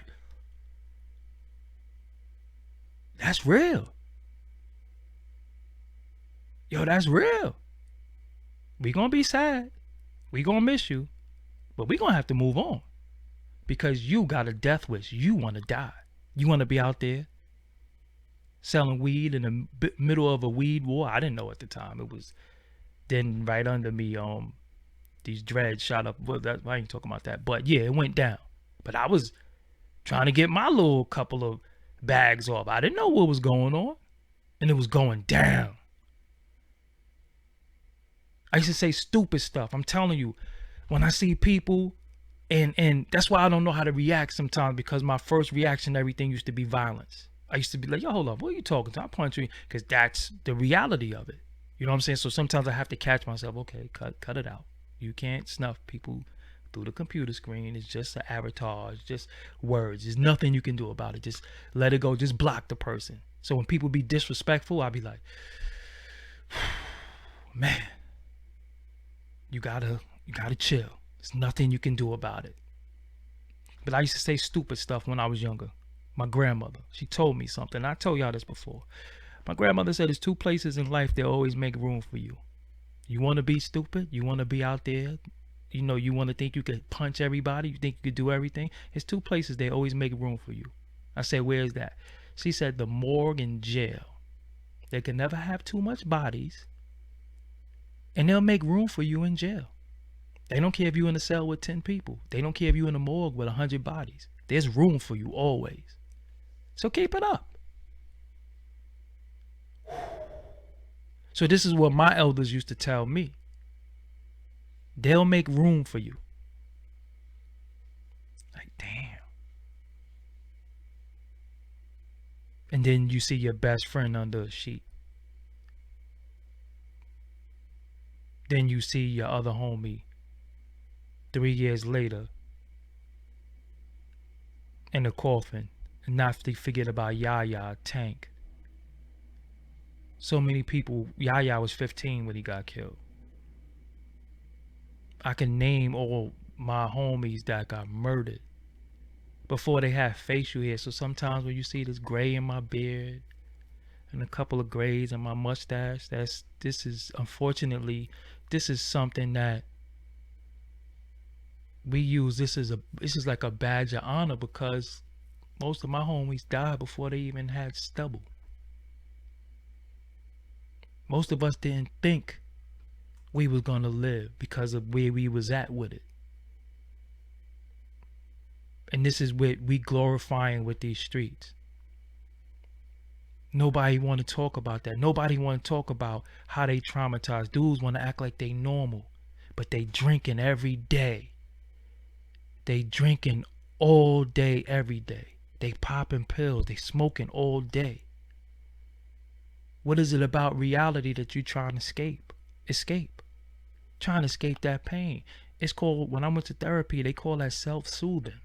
that's real. Yo, that's real. We going to be sad. We going to miss you. But we going to have to move on. Because you got a death wish. You want to die. You want to be out there selling weed in the middle of a weed war. I didn't know at the time. It was then right under me. These dreads shot up. Well, I ain't talking about that. But yeah, it went down. But I was trying to get my little couple of bags off. I didn't know what was going on. And it was going down. I used to say stupid stuff. I'm telling you, when I see people, and that's why I don't know how to react sometimes, because my first reaction to everything used to be violence. I used to be like, yo, hold up, what are you talking to? I'll punch you, because that's the reality of it. You know what I'm saying? So sometimes I have to catch myself. Okay, cut it out. You can't snuff people through the computer screen. It's just an avatar. It's just words. There's nothing you can do about it. Just let it go. Just block the person. So when people be disrespectful, I'll be like, man, you gotta chill. There's nothing you can do about it. But I used to say stupid stuff when I was younger. My grandmother, she told me something. I told y'all this before. My grandmother said there's two places in life that always make room for you. You want to be stupid? You want to be out there? You know, you want to think you could punch everybody? You think you could do everything? It's two places they always make room for you. I said, where is that? She said, the morgue and jail. They can never have too much bodies. And they'll make room for you in jail. They don't care if you're in a cell with 10 people. They don't care if you're in a morgue with 100 bodies. There's room for you always. So keep it up. So this is what my elders used to tell me. They'll make room for you. Like, damn. And then you see your best friend under a sheet. Then you see your other homie 3 years later in a coffin. And not to forget about Yaya, Tank. So many people. Yaya was 15 when he got killed. I can name all my homies that got murdered before they had facial hair. So sometimes when you see this gray in my beard and a couple of grays in my mustache, this is unfortunately, this is something that we use. This is like a badge of honor, because most of my homies died before they even had stubble. Most of us didn't think we was gonna live because of where we was at with it. And this is what we glorifying with these streets. Nobody want to talk about that. Nobody want to talk about how they traumatized. Dudes want to act like they normal, but they drinking every day. They drinking all day, every day. They popping pills. They smoking all day. What is it about reality that you trying to escape? Trying to escape that pain. It's called, when I went to therapy, they call that self-soothing.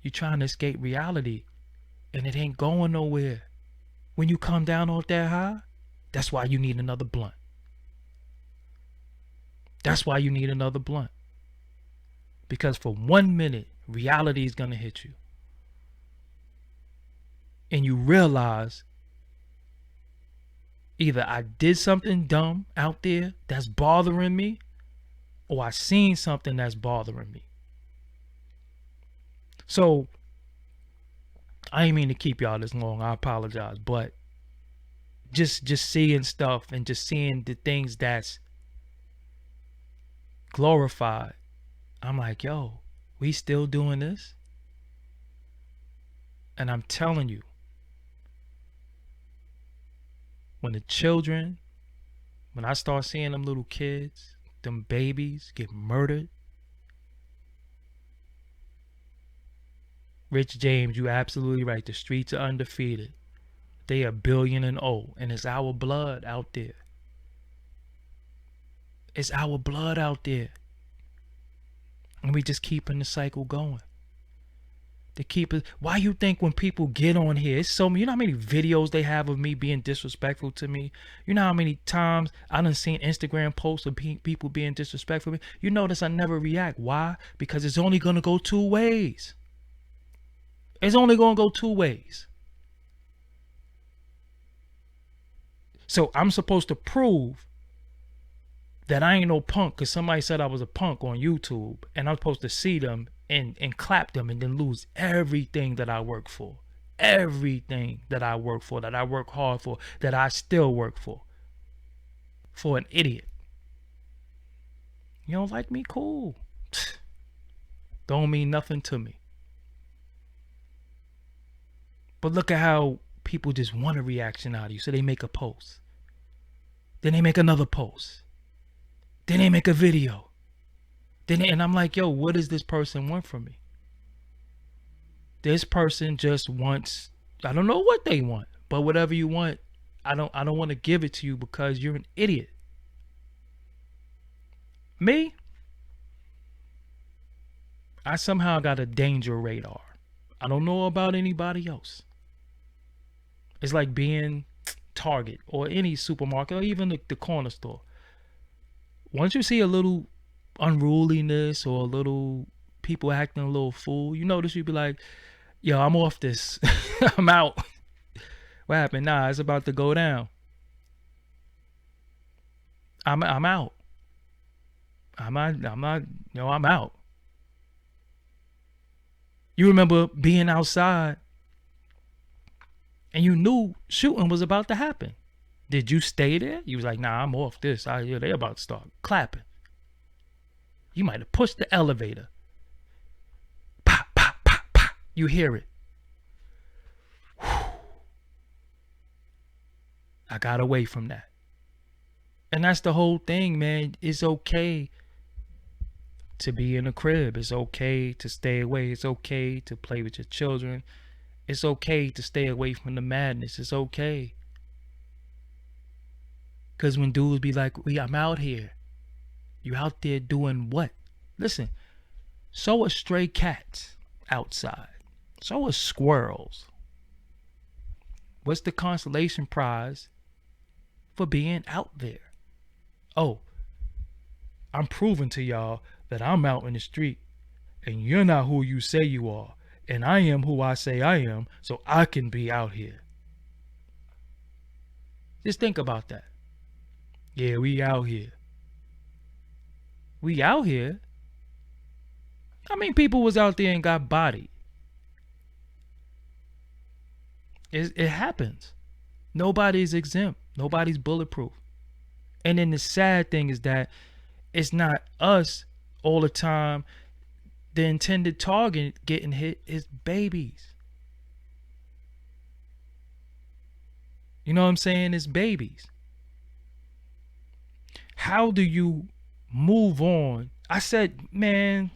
You're trying to escape reality, and it ain't going nowhere. When you come down off that high, that's why you need another blunt. That's why you need another blunt. Because for 1 minute, reality is going to hit you. And you realize either I did something dumb out there that's bothering me, or I seen something that's bothering me. So I ain't mean to keep y'all this long. I apologize. But just seeing stuff and just seeing the things that's glorified, I'm like, yo, we still doing this? And I'm telling you, when the children, when I start seeing them little kids, them babies get murdered. Rich James, you absolutely right. The streets are undefeated. They a billion and old, and it's our blood out there. It's our blood out there. And we just keeping the cycle going. To keep it. Why you think when people get on here, it's so many, you know how many videos they have of me being disrespectful to me? You know how many times I done seen Instagram posts of people being disrespectful to me? You notice I never react. Why? Because it's only gonna go two ways. It's only gonna go two ways. So I'm supposed to prove that I ain't no punk because somebody said I was a punk on YouTube, and I'm supposed to see them and clap them and then lose everything that I work for. Everything that I work for, that I work hard for, that I still work for an idiot. You don't like me? Cool. Don't mean nothing to me. But look at how people just want a reaction out of you. So they make a post. Then they make another post. Then they make a video. And I'm like, yo, what does this person want from me? This person just wants, I don't know what they want, but whatever you want, I don't want to give it to you because you're an idiot. Me? I somehow got a danger radar. I don't know about anybody else. It's like being Target or any supermarket or even the corner store. Once you see a little unruliness or a little people acting a little fool, you notice, you be like, yo, I'm off this. I'm out. What happened? Nah, it's about to go down. I'm out. I'm not, I'm out. You remember being outside and you knew shooting was about to happen. Did you stay there? You was like, nah, I'm off this. They about to start clapping. You might have pushed the elevator. Pop, pop, pop, pop. You hear it. Whew. I got away from that. And that's the whole thing, man. It's okay to be in a crib. It's okay to stay away. It's okay to play with your children. It's okay to stay away from the madness. It's okay. Because when dudes be like, I'm out here. You out there doing what? Listen, so are stray cats outside. So are squirrels. What's the consolation prize for being out there? Oh, I'm proving to y'all that I'm out in the street and you're not who you say you are. And I am who I say I am, so I can be out here. Just think about that. Yeah, we out here. We out here? I mean, people was out there and got bodied. It happens. Nobody's exempt. Nobody's bulletproof. And then the sad thing is that it's not us all the time. The intended target getting hit is babies. You know what I'm saying? It's babies. How do you move on? I said, man,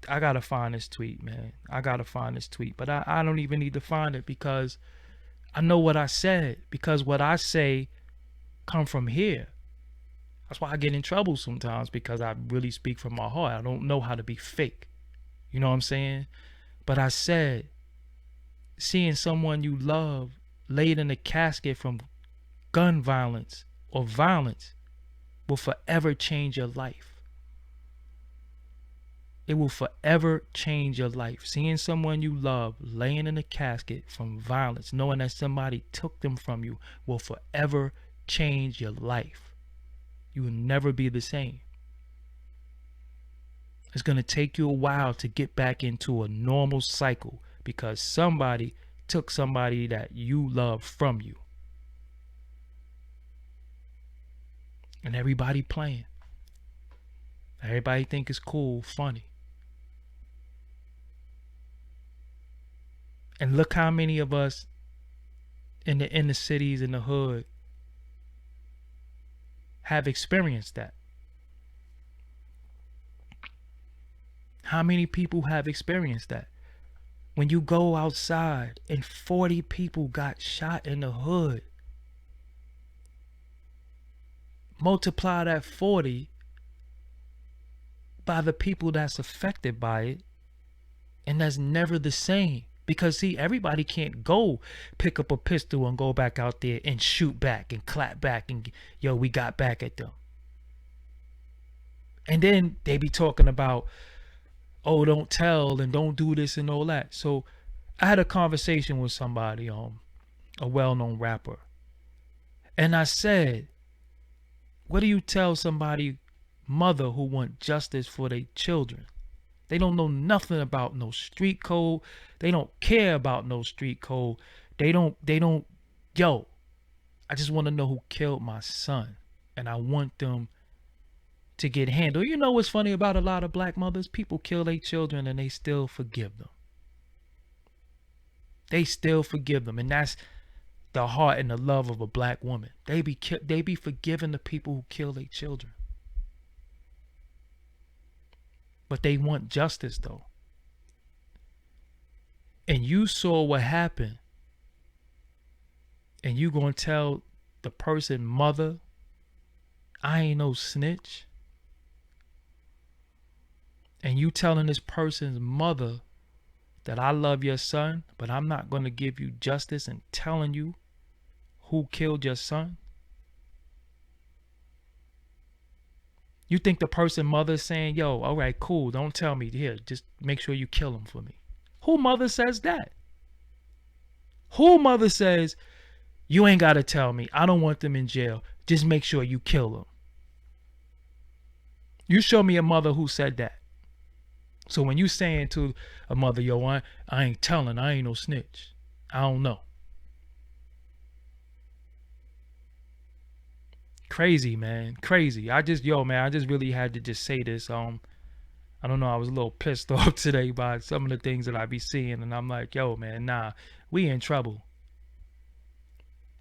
I gotta find this tweet, man. I gotta find this tweet. But I don't even need to find it because I know what I said. Because what I say come from here. That's why I get in trouble sometimes, because I really speak from my heart. I don't know how to be fake. You know what I'm saying? But I said, seeing someone you love laid in a casket from gun violence or violence will forever change your life. It will forever change your life. Seeing someone you love laying in a casket from violence, knowing that somebody took them from you, will forever change your life. You will never be the same. It's going to take you a while to get back into a normal cycle because somebody took somebody that you love from you. And everybody playing. Everybody think it's cool, funny. And look how many of us in the inner cities, in the hood, have experienced that. How many people have experienced that? When you go outside and 40 people got shot in the hood, multiply that 40 by the people that's affected by it, and that's never the same. Because see, everybody can't go pick up a pistol and go back out there and shoot back and clap back and yo, we got back at them. And then they be talking about, oh, don't tell and don't do this and all that. So I had a conversation with somebody, a well-known rapper, and I said, what do you tell somebody mother who want justice for their children? They don't know nothing about no street code. They don't care about no street code. They don't, yo, I just want to know who killed my son. And I want them to get handled. You know what's funny about a lot of black mothers? People kill their children and they still forgive them. They still forgive them. And that's the heart and the love of a black woman. They be forgiving the people who kill their children. But they want justice though. And you saw what happened. And you gonna tell the person mother, I ain't no snitch. And you telling this person's mother that I love your son, but I'm not gonna give you justice and telling you who killed your son. You think the person mother saying, yo, all right, cool, don't tell me here, just make sure you kill him for me. Who mother says that? Who mother says, you ain't gotta tell me, I don't want them in jail, just make sure you kill them? You show me a mother who said that. So when you saying to a mother, yo, I ain't telling, I ain't no snitch, I don't know. Crazy, man, crazy. I just really had to just say this. I don't know, I was a little pissed off today by some of the things that I be seeing, and I'm like, yo, man, nah, we in trouble.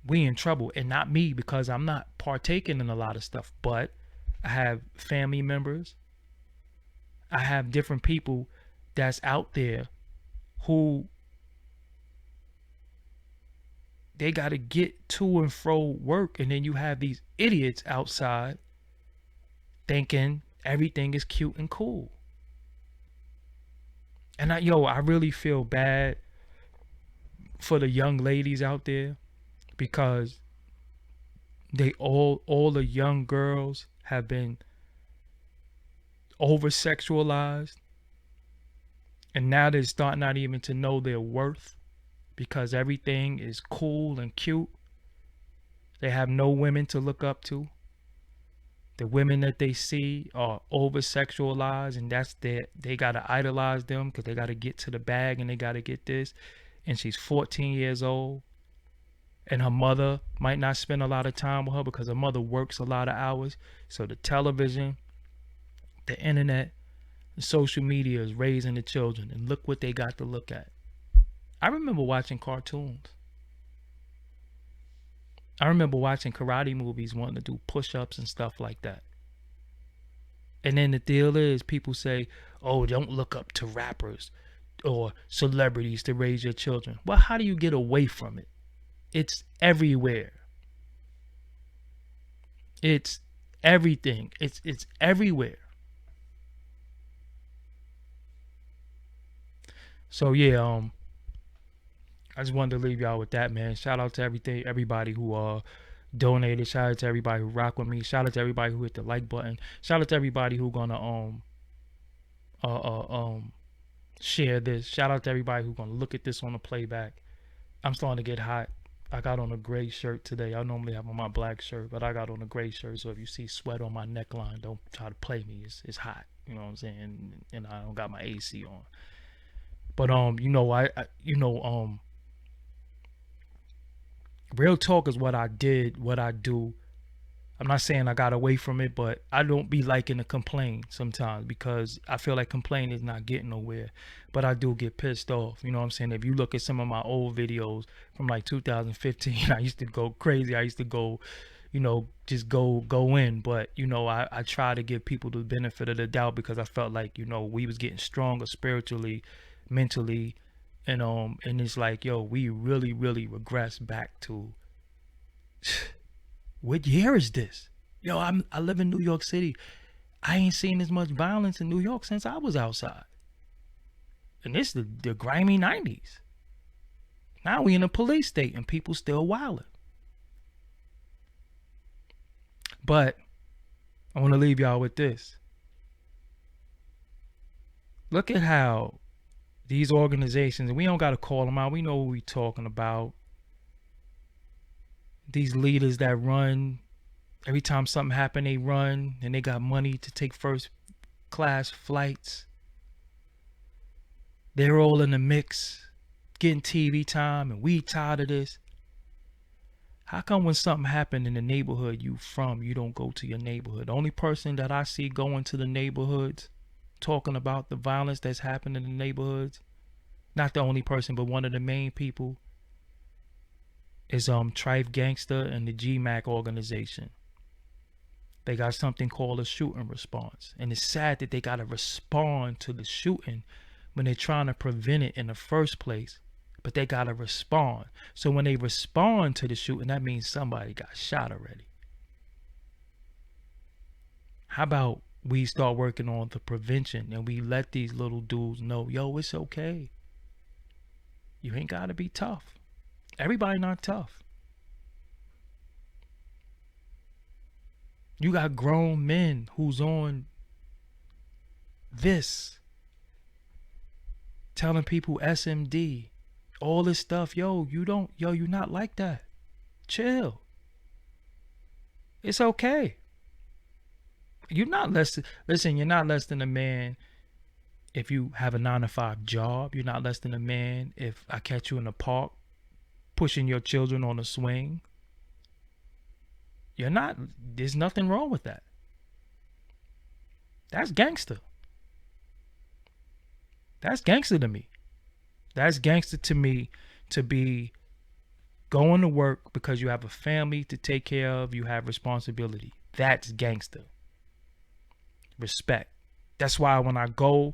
We in trouble, and not me, because I'm not partaking in a lot of stuff, but I have family members. I have different people that's out there who they got to get to and fro work, and then you have these idiots outside thinking everything is cute and cool. And I really feel bad for the young ladies out there, because they all the young girls have been over sexualized, and now they're starting not even to know their worth, because everything is cool and cute. They have no women to look up to. The women that they see are over sexualized, and they gotta idolize them because they gotta get to the bag and they gotta get this. And she's 14 years old, and her mother might not spend a lot of time with her because her mother works a lot of hours. So the television, the internet, the social media is raising the children, and look what they got to look at. I remember watching cartoons. I remember watching karate movies, wanting to do push-ups and stuff like that. And then the deal is, people say, oh, don't look up to rappers or celebrities to raise your children. Well, how do you get away from it? It's everywhere. It's everything. It's everywhere. So yeah, I just wanted to leave y'all with that, man. Shout out to everybody who donated. Shout out to everybody who rock with me. Shout out to everybody who hit the like button. Shout out to everybody who gonna share this. Shout out to everybody who gonna look at this on the playback. I'm starting to get hot. I got on a gray shirt today. I normally have on my black shirt, but I got on a gray shirt. So if you see sweat on my neckline, don't try to play me. It's hot. You know what I'm saying? And I don't got my AC on. But real talk is what I did, what I do. I'm not saying I got away from it, but I don't be liking to complain sometimes, because I feel like complaining is not getting nowhere. But I do get pissed off. You know what I'm saying? If you look at some of my old videos from like 2015, I used to go crazy. I used to go, just go in. But, I try to give people the benefit of the doubt, because I felt like, we was getting stronger spiritually, mentally, And it's like, yo, we really, really regress back to what year is this? Yo, I live in New York City. I ain't seen as much violence in New York since I was outside. And this is the grimy 90s. Now we in a police state and people still wilding. But I want to leave y'all with this. Look at how these organizations, and we don't got to call them out. We know what we talking about. These leaders that run, every time something happen, they run, and they got money to take first class flights. They're all in the mix, getting TV time, and we tired of this. How come when something happened in the neighborhood you from, you don't go to your neighborhood? The only person that I see going to the neighborhoods, talking about the violence that's happened in the neighborhoods, not the only person, but one of the main people, is Trife Gangster and the GMAC organization. They got something called a shooting response. And it's sad that they got to respond to the shooting when they're trying to prevent it in the first place. But they got to respond. So when they respond to the shooting, that means somebody got shot already. How about we start working on the prevention and we let these little dudes know, yo, it's okay. You ain't got to be tough. Everybody not tough. You got grown men who's on this, telling people SMD, all this stuff. Yo, you're not like that. Chill. It's okay. You're not less, listen, you're not less than a man if you have a 9-to-5 job. You're not less than a man if I catch you in the park pushing your children on a swing. You're not, there's nothing wrong with that. That's gangster. That's gangster to me. That's gangster to me, to be going to work because you have a family to take care of, you have responsibility. That's gangster. Respect. That's why when I go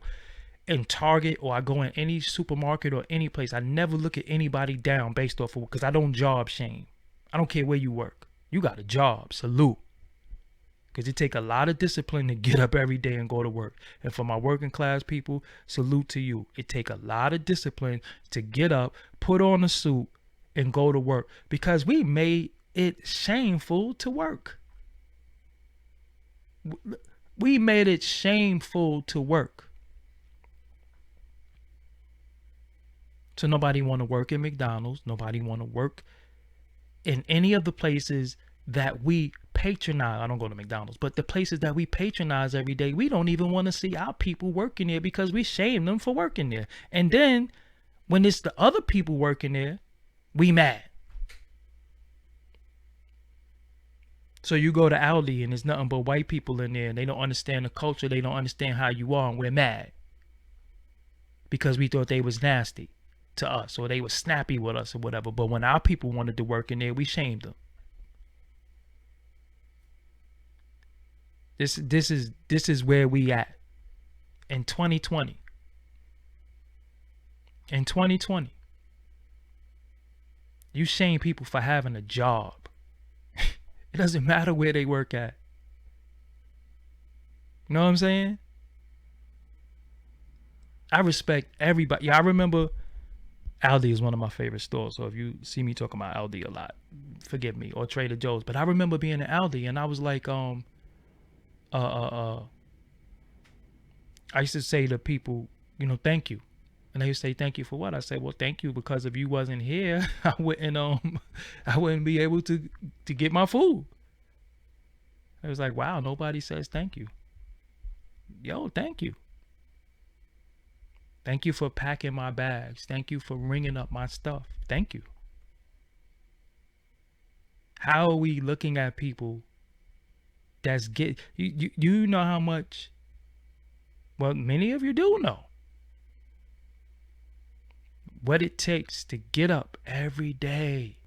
in Target or I go in any supermarket or any place, I never look at anybody down based off of, because I don't job shame. I don't care where you work. You got a job. Salute. Because it take a lot of discipline to get up every day and go to work. And for my working class people, salute to you. It take a lot of discipline to get up, put on a suit, and go to work. Because we made it shameful to work. We made it shameful to work. So nobody want to work at McDonald's. Nobody want to work in any of the places that we patronize. I don't go to McDonald's, but the places that we patronize every day, we don't even want to see our people working there because we shame them for working there. And then when it's the other people working there, we mad. So you go to Aldi and there's nothing but white people in there and they don't understand the culture. They don't understand how you are, and we're mad because we thought they was nasty to us or they were snappy with us or whatever. But when our people wanted to work in there, we shamed them. This is where we at in 2020. In 2020, you shame people for having a job. It doesn't matter where they work at. You know what I'm saying? I respect everybody. Yeah, I remember Aldi is one of my favorite stores. So if you see me talking about Aldi a lot, forgive me, or Trader Joe's. But I remember being in Aldi and I was like, I used to say to people, you know, thank you. And they used to say, thank you for what? I say, well, thank you because if you wasn't here, I wouldn't be able to get my food. I was like, wow, nobody says thank you. Yo, thank you. Thank you for packing my bags. Thank you for ringing up my stuff. Thank you. How are we looking at people that's you know how much, well, many of you do know what it takes to get up every day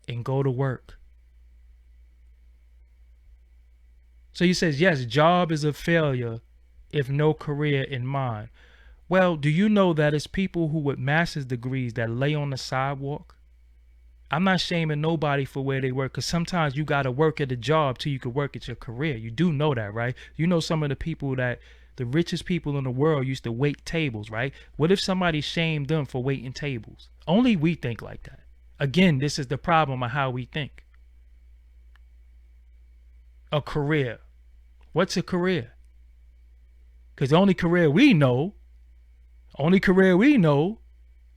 and go to work. So he says, yes, job is a failure if no career in mind. Well, do you know that it's people who with master's degrees that lay on the sidewalk? I'm not shaming nobody for where they work, because sometimes you got to work at a job till you can work at your career. You do know that, right? You know some of the people that, the richest people in the world used to wait tables, right? What if somebody shamed them for waiting tables? Only we think like that. Again, this is the problem of how we think. A career. What's a career? Because the only career we know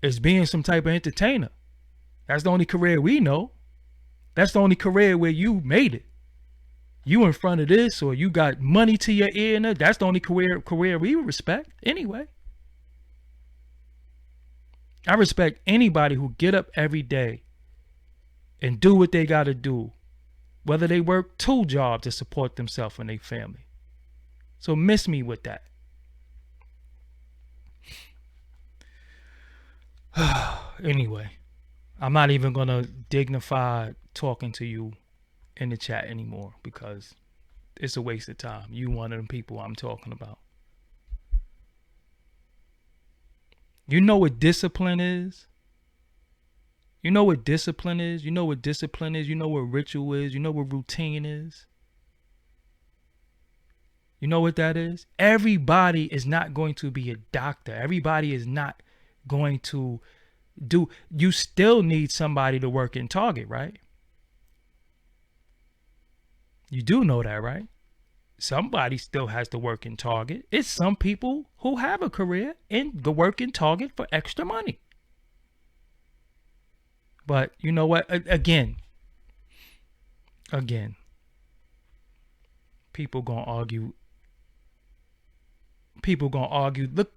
is being some type of entertainer. That's the only career we know. That's the only career where you made it. You in front of this, or you got money to your ear, and that's the only career we respect. Anyway, I respect anybody who get up every day and do what they got to do, whether they work 2 jobs to support themselves and their family. So miss me with that. Anyway, I'm not even going to dignify talking to you in the chat anymore, because it's a waste of time. You one of them people I'm talking about. You know what discipline is? You know what discipline is? You know what discipline is? You know what ritual is? You know what routine is? You know what that is? Everybody is not going to be a doctor. Everybody is not going to do. You still need somebody to work in Target, right? You do know that, right? Somebody still has to work in Target. It's some people who have a career and go work in Target for extra money. But you know what? Again, people gonna argue.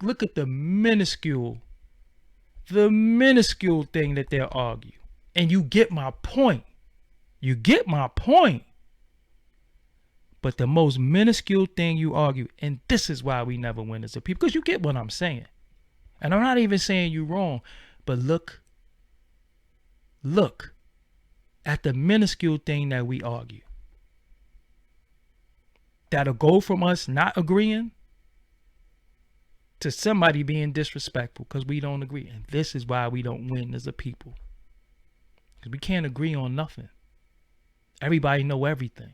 Look at the minuscule thing that they'll argue. And you get my point. But the most minuscule thing you argue, and this is why we never win as a people, because you get what I'm saying. And I'm not even saying you wrong, but look at the minuscule thing that we argue. That'll go from us not agreeing to somebody being disrespectful because we don't agree. And this is why we don't win as a people. Because we can't agree on nothing. Everybody know everything.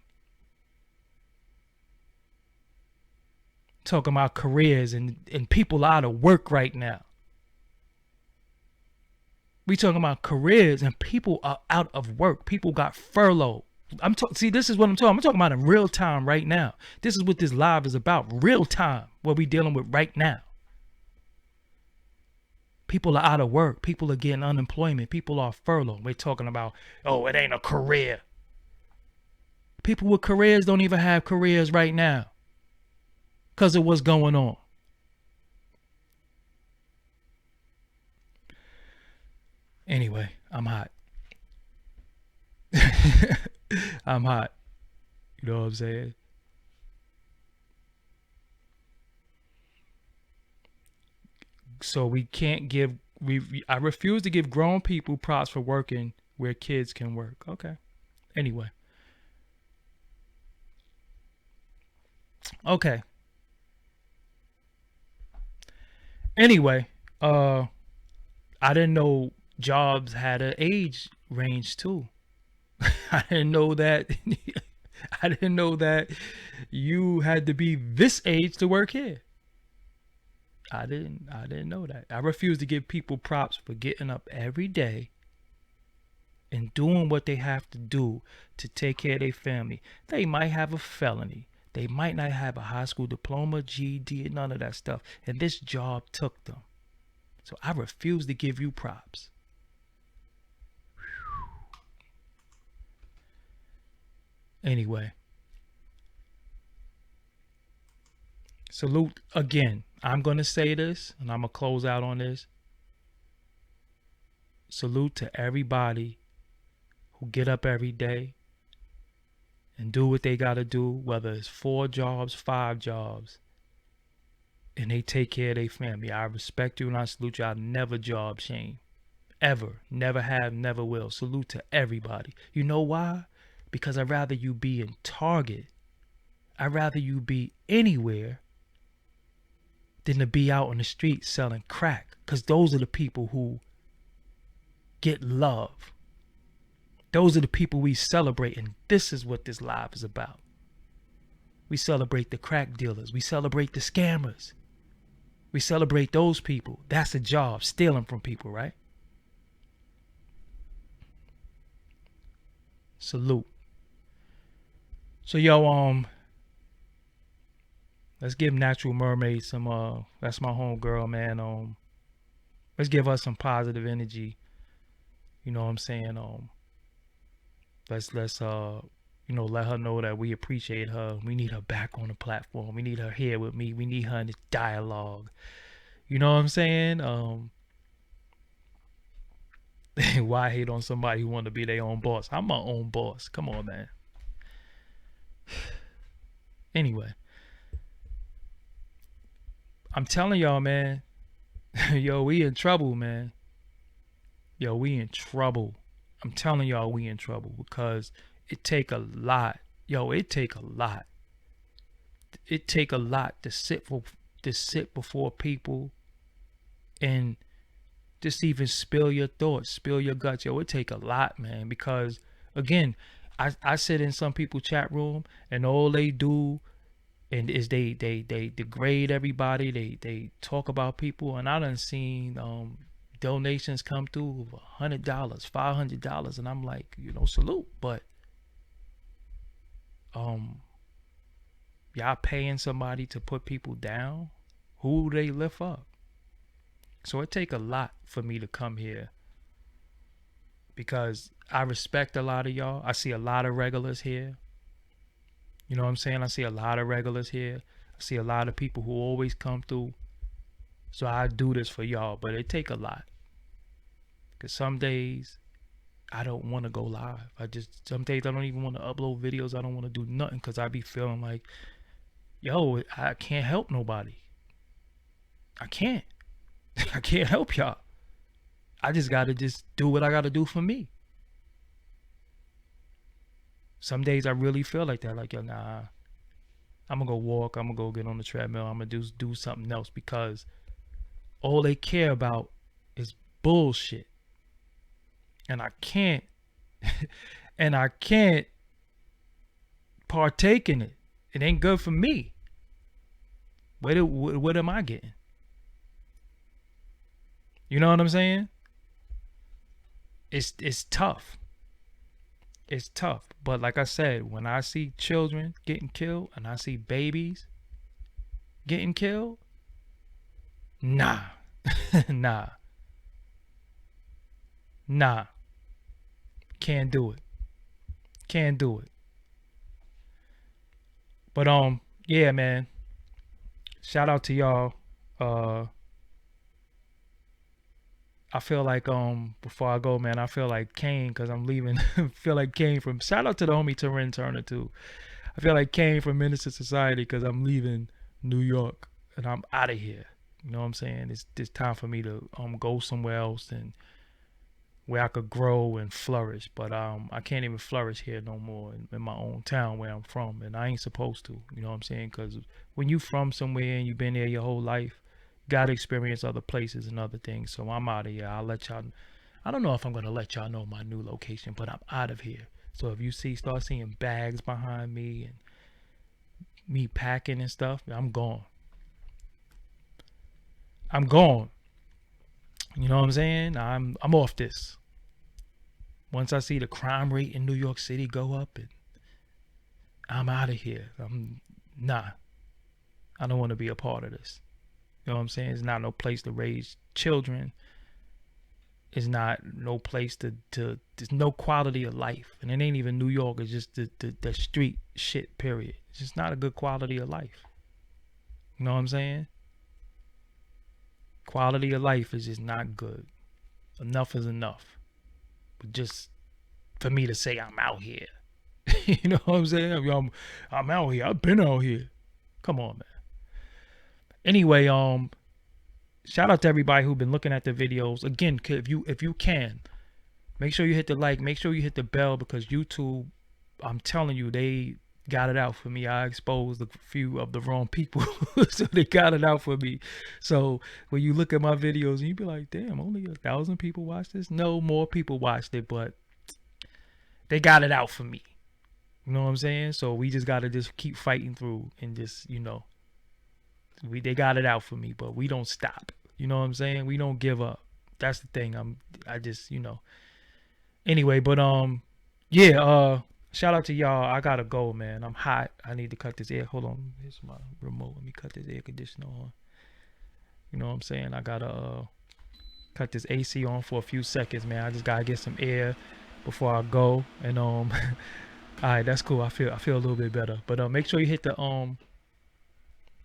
Talking about careers and people out of work right now. We talking about careers and people are out of work. People got furloughed. See, this is what I'm talking. I'm talking about in real time right now. This is what this live is about. Real time. What we dealing with right now. People are out of work. People are getting unemployment. People are furloughed. We're talking about, oh, it ain't a career. People with careers don't even have careers right now because of what's going on. Anyway, I'm hot. I'm hot. You know what I'm saying? So we can't give, I refuse to give grown people props for working where kids can work. Okay. Anyway. Okay. Anyway, I didn't know jobs had an age range too. I didn't know that. I didn't know that you had to be this age to work here. I didn't know that. I refuse to give people props for getting up every day and doing what they have to do to take care of their family. They might have a felony. They might not have a high school diploma, GED, and none of that stuff. And this job took them. So I refuse to give you props. Anyway. Salute again. I'm going to say this and I'm going to close out on this. Salute to everybody who get up every day and do what they got to do, whether it's 4 jobs, 5 jobs, and they take care of their family. I respect you and I salute you. I never job shame. Ever. Never have, never will. Salute to everybody. You know why? Because I'd rather you be in Target. I'd rather you be anywhere than to be out on the street selling crack. Because those are the people who get love. Those are the people we celebrate. And this is what this live is about. We celebrate the crack dealers. We celebrate the scammers. We celebrate those people. That's a job, stealing from people, right? Salute. So yo, let's give Natural Mermaid some that's my homegirl, man. Let's give her some positive energy. You know what I'm saying? Let's let her know that we appreciate her. We need her back on the platform. We need her here with me. We need her in this dialogue. You know what I'm saying? Why hate on somebody who want to be their own boss? I'm my own boss. Come on, man. Anyway, I'm telling y'all, man. Yo, we in trouble, man. Yo, we in trouble. I'm telling y'all, we in trouble because it take a lot. Yo, it take a lot. It take a lot to sit before people and just even spill your thoughts, spill your guts. Yo, it take a lot, man, because again, I sit in some people's chat room and all they do and is they degrade everybody. They talk about people, and I done seen donations come through of $100, $500, and I'm like, salute, but y'all paying somebody to put people down? Who they lift up? So it take a lot for me to come here because I respect a lot of y'all. I see a lot of regulars here. You know what I'm saying? I see a lot of regulars here. I see a lot of people who always come through. So I do this for y'all, but it take a lot. Because some days I don't want to go live. Some days I don't even want to upload videos. I don't want to do nothing because I be feeling like, yo, I can't help nobody. I can't. I can't help y'all. I just got to just do what I got to do for me. Some days I really feel like that. Like, yo, nah, I'm going to go walk. I'm going to go get on the treadmill. I'm going to do something else because all they care about is bullshit. And I can't, partake in it. It ain't good for me. What am I getting? You know what I'm saying? It's tough. It's tough. But like I said, when I see children getting killed and I see babies getting killed, nah. Nah. Can't do it. Can't do it. But yeah, man. Shout out to y'all. I feel like before I go, man, I feel like Kane because I'm leaving. Feel like Kane from. Shout out to the homie Terren Turner too. I feel like Kane from Minister Society because I'm leaving New York and I'm out of here. You know what I'm saying? It's time for me to go somewhere else and where I could grow and flourish. But I can't even flourish here no more in my own town where I'm from, and I ain't supposed to. You know what I'm saying? Because when you from somewhere and you've been there your whole life, gotta experience other places and other things. So I'm out of here. I'll let y'all. I don't know if I'm gonna let y'all know my new location, but I'm out of here. So if you start seeing bags behind me and me packing and stuff, I'm gone. I'm gone. You know what I'm saying? I'm off this. Once I see the crime rate in New York City go up, and I'm out of here. I don't want to be a part of this. You know what I'm saying? It's not no place to raise children. It's not no place to there's no quality of life. And it ain't even New York. It's just the street shit, period. It's just not a good quality of life. You know what I'm saying? Quality of life is just not good. Enough is enough. But just for me to say I'm out here. You know what I'm saying? I'm out here. I've been out here. Come on, man. Anyway, shout out to everybody who've been looking at the videos. Again, if you can, make sure you hit the like, make sure you hit the bell, because YouTube, I'm telling you, got it out for me. I exposed a few of the wrong people, so they got it out for me. So when you look at my videos and you be like, damn, only 1,000 people watch this. No, more people watched it, but they got it out for me. You know what I'm saying? So we just gotta just keep fighting through and just, they got it out for me, but we don't stop. You know what I'm saying? We don't give up. That's the thing. I just, Anyway, but yeah, shout out to y'all. I gotta go, man. I'm hot. I need to cut this air. Hold on. Here's my remote. Let me cut this air conditioner on. You know what I'm saying? I gotta cut this AC on for a few seconds, man. I just gotta get some air before I go. And all right, that's cool. I feel a little bit better. But make sure you hit the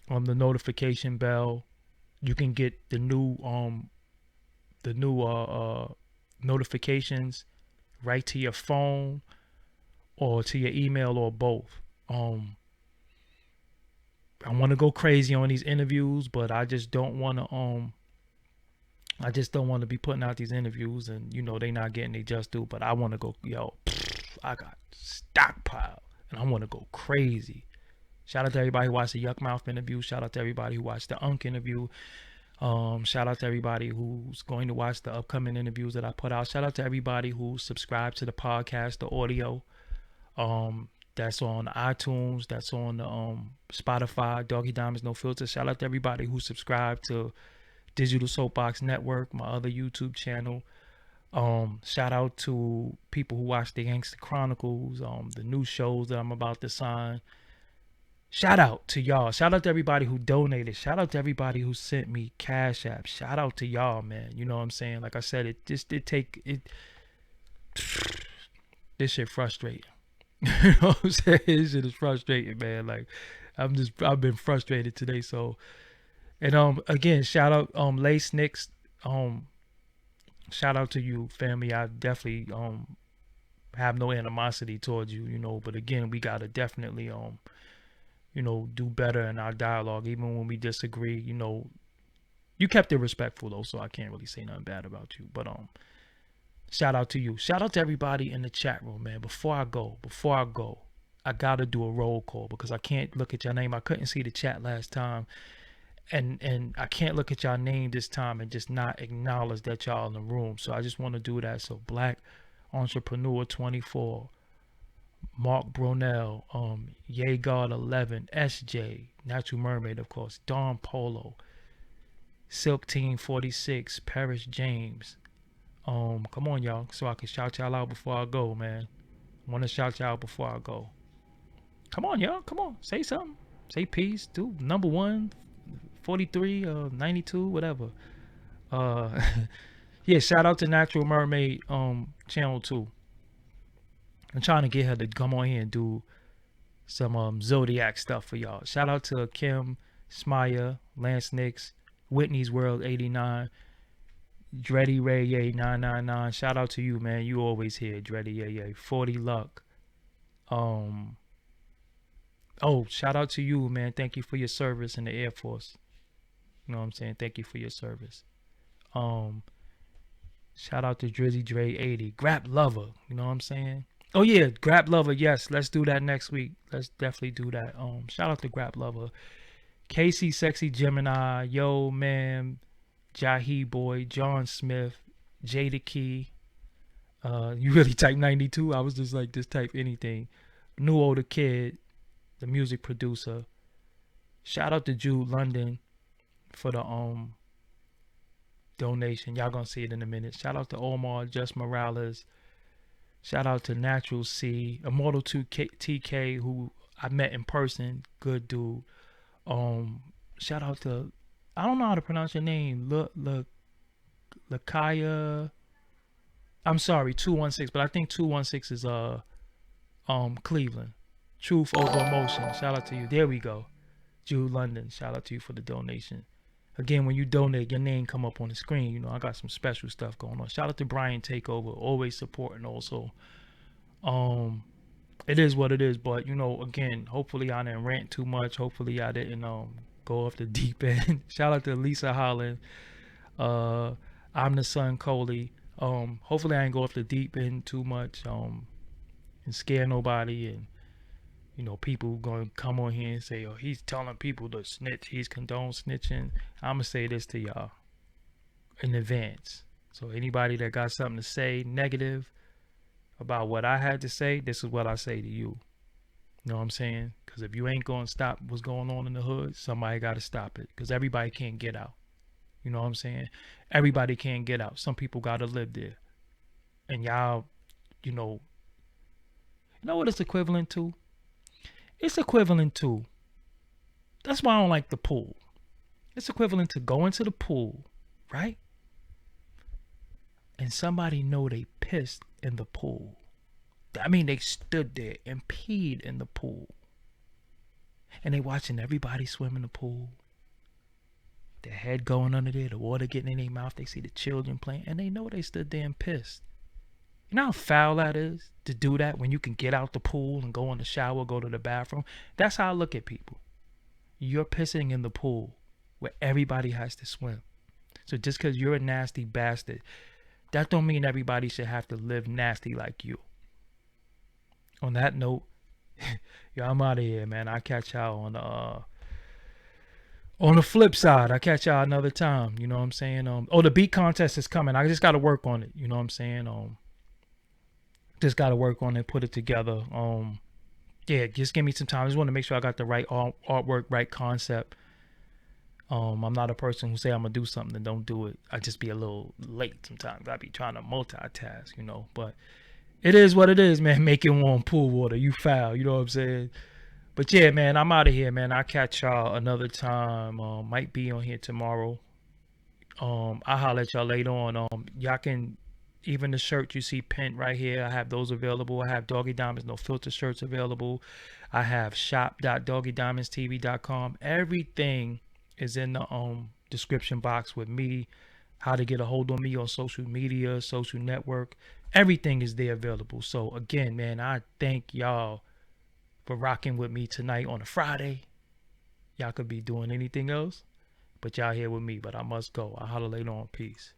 notification bell. You can get the new notifications right to your phone or to your email or both. I want to go crazy on these interviews, but I just don't want to be putting out these interviews and they not getting they just do. But I want to go, I got stockpile and I want to go crazy. Shout out to everybody who watched the Yuck Mouth interview. Shout out to everybody who watched the Unk interview. Shout out to everybody who's going to watch the upcoming interviews that I put out. Shout out to everybody who subscribed to the podcast, the audio. That's on iTunes. That's on Spotify, Doggie Diamonds, No Filter. Shout out to everybody who subscribed to Digital Soapbox Network, my other YouTube channel. Shout out to people who watch the Gangster Chronicles, the new shows that I'm about to sign. Shout out to y'all. Shout out to everybody who donated. Shout out to everybody who sent me Cash App. Shout out to y'all, man. You know what I'm saying? Like I said, this shit frustrating. You know what I'm saying? This shit is frustrating, man. Like I've been frustrated today. So, and again, shout out Lace Nicks. Shout out to you, family. I definitely have no animosity towards you, but again, we gotta definitely do better in our dialogue, even when we disagree. You kept it respectful though, so I can't really say nothing bad about you. But shout out to you. Shout out to everybody in the chat room, man. Before I go, I gotta do a roll call because I can't look at your name. I couldn't see the chat last time. And I can't look at y'all name this time and just not acknowledge that y'all in the room. So I just want to do that. So Black Entrepreneur 24, Mark Brunell, Yay God 11, SJ, Natural Mermaid, of course, Don Polo, Silk Team 46, Paris James. Come on, y'all, so I can shout y'all out before I go, man. I want to shout y'all out before I go. Come on, y'all. Come on. Say something. Say peace. Do number 1, 43, 92, whatever. Yeah, shout out to Natural Mermaid channel 2. I'm trying to get her to come on here and do some Zodiac stuff for y'all. Shout out to Kim, Smaya, Lance Nix, Whitney's World 89, Dreddy Ray Yay 999. Shout out to you, man. You always here, Dreddy Yay Yay. 40 Luck. Shout out to you, man. Thank you for your service in the Air Force. You know what I'm saying? Thank you for your service. Shout out to Drizzy Dre 80. Grap Lover. You know what I'm saying? Oh yeah, Grap Lover. Yes, let's do that next week. Let's definitely do that. Shout out to Grap Lover. Casey Sexy Gemini. Yo man. Jahi Boy. John Smith. Jada Key. You really type 92? I was just like, just type anything. New Older Kid. The music producer. Shout out to Jude London for the donation. Y'all gonna see it in a minute. Shout out to Omar Just Morales. Shout out to Natural C, Immortal 2 TK, who I met in person. Good dude. Shout out to, I don't know how to pronounce your name. Lakaya. I'm sorry, 216, but I think 216 is Cleveland. Truth over emotion. Shout out to you. There we go. Jude London. Shout out to you for the donation. Again, when you donate, your name come up on the screen. I got some special stuff going on. Shout out to Brian Takeover, always supporting also. It is what it is, but again, hopefully I didn't rant too much. Hopefully I didn't go off the deep end. Shout out to Lisa Holland. I'm the son Coley. Hopefully I didn't go off the deep end too much and scare nobody and People going to come on here and say, oh, he's telling people to snitch. He's condone snitching. I'm going to say this to y'all in advance. So anybody that got something to say negative about what I had to say, this is what I say to you. You know what I'm saying? Because if you ain't going to stop what's going on in the hood, somebody got to stop it. Because everybody can't get out. You know what I'm saying? Everybody can't get out. Some people got to live there. And y'all, you know what it's equivalent to? It's equivalent to, that's why I don't like the pool. It's equivalent to going to the pool, right? And somebody know they pissed in the pool. I mean, they stood there and peed in the pool. And they watching everybody swim in the pool. Their head going under there, the water getting in their mouth. They see the children playing, and they know they stood there and pissed. You know how foul that is to do that when you can get out the pool and go in the shower, go to the bathroom? That's how I look at people. You're pissing in the pool where everybody has to swim. So just because you're a nasty bastard, that don't mean everybody should have to live nasty like you. On that note, yo, I'm out of here, man. I'll catch y'all on the flip side. I'll catch y'all another time. You know what I'm saying? The beat contest is coming. I just got to work on it. You know what I'm saying? Just got to work on it, put it together. Yeah, just give me some time. I just want to make sure I got the right artwork, right concept. I'm not a person who say I'm gonna do something and don't do it. I just be a little late sometimes. I be trying to multitask, but it is what it is, man. Making warm pool water, you foul, you know what I'm saying? But yeah, man, I'm out of here, man. I'll catch y'all another time. Might be on here tomorrow. I'll holler at y'all later on. Y'all can, even the shirt you see pinned right here, I have those available. I have Doggie Diamonds No Filter shirts available. I have shop.doggiediamondstv.com. Everything is in the description box with me, how to get a hold on me on social media, social network. Everything is there available. So again, man, I thank y'all for rocking with me tonight on a Friday. Y'all could be doing anything else, but y'all here with me. But I must go. I'll holler later on. Peace.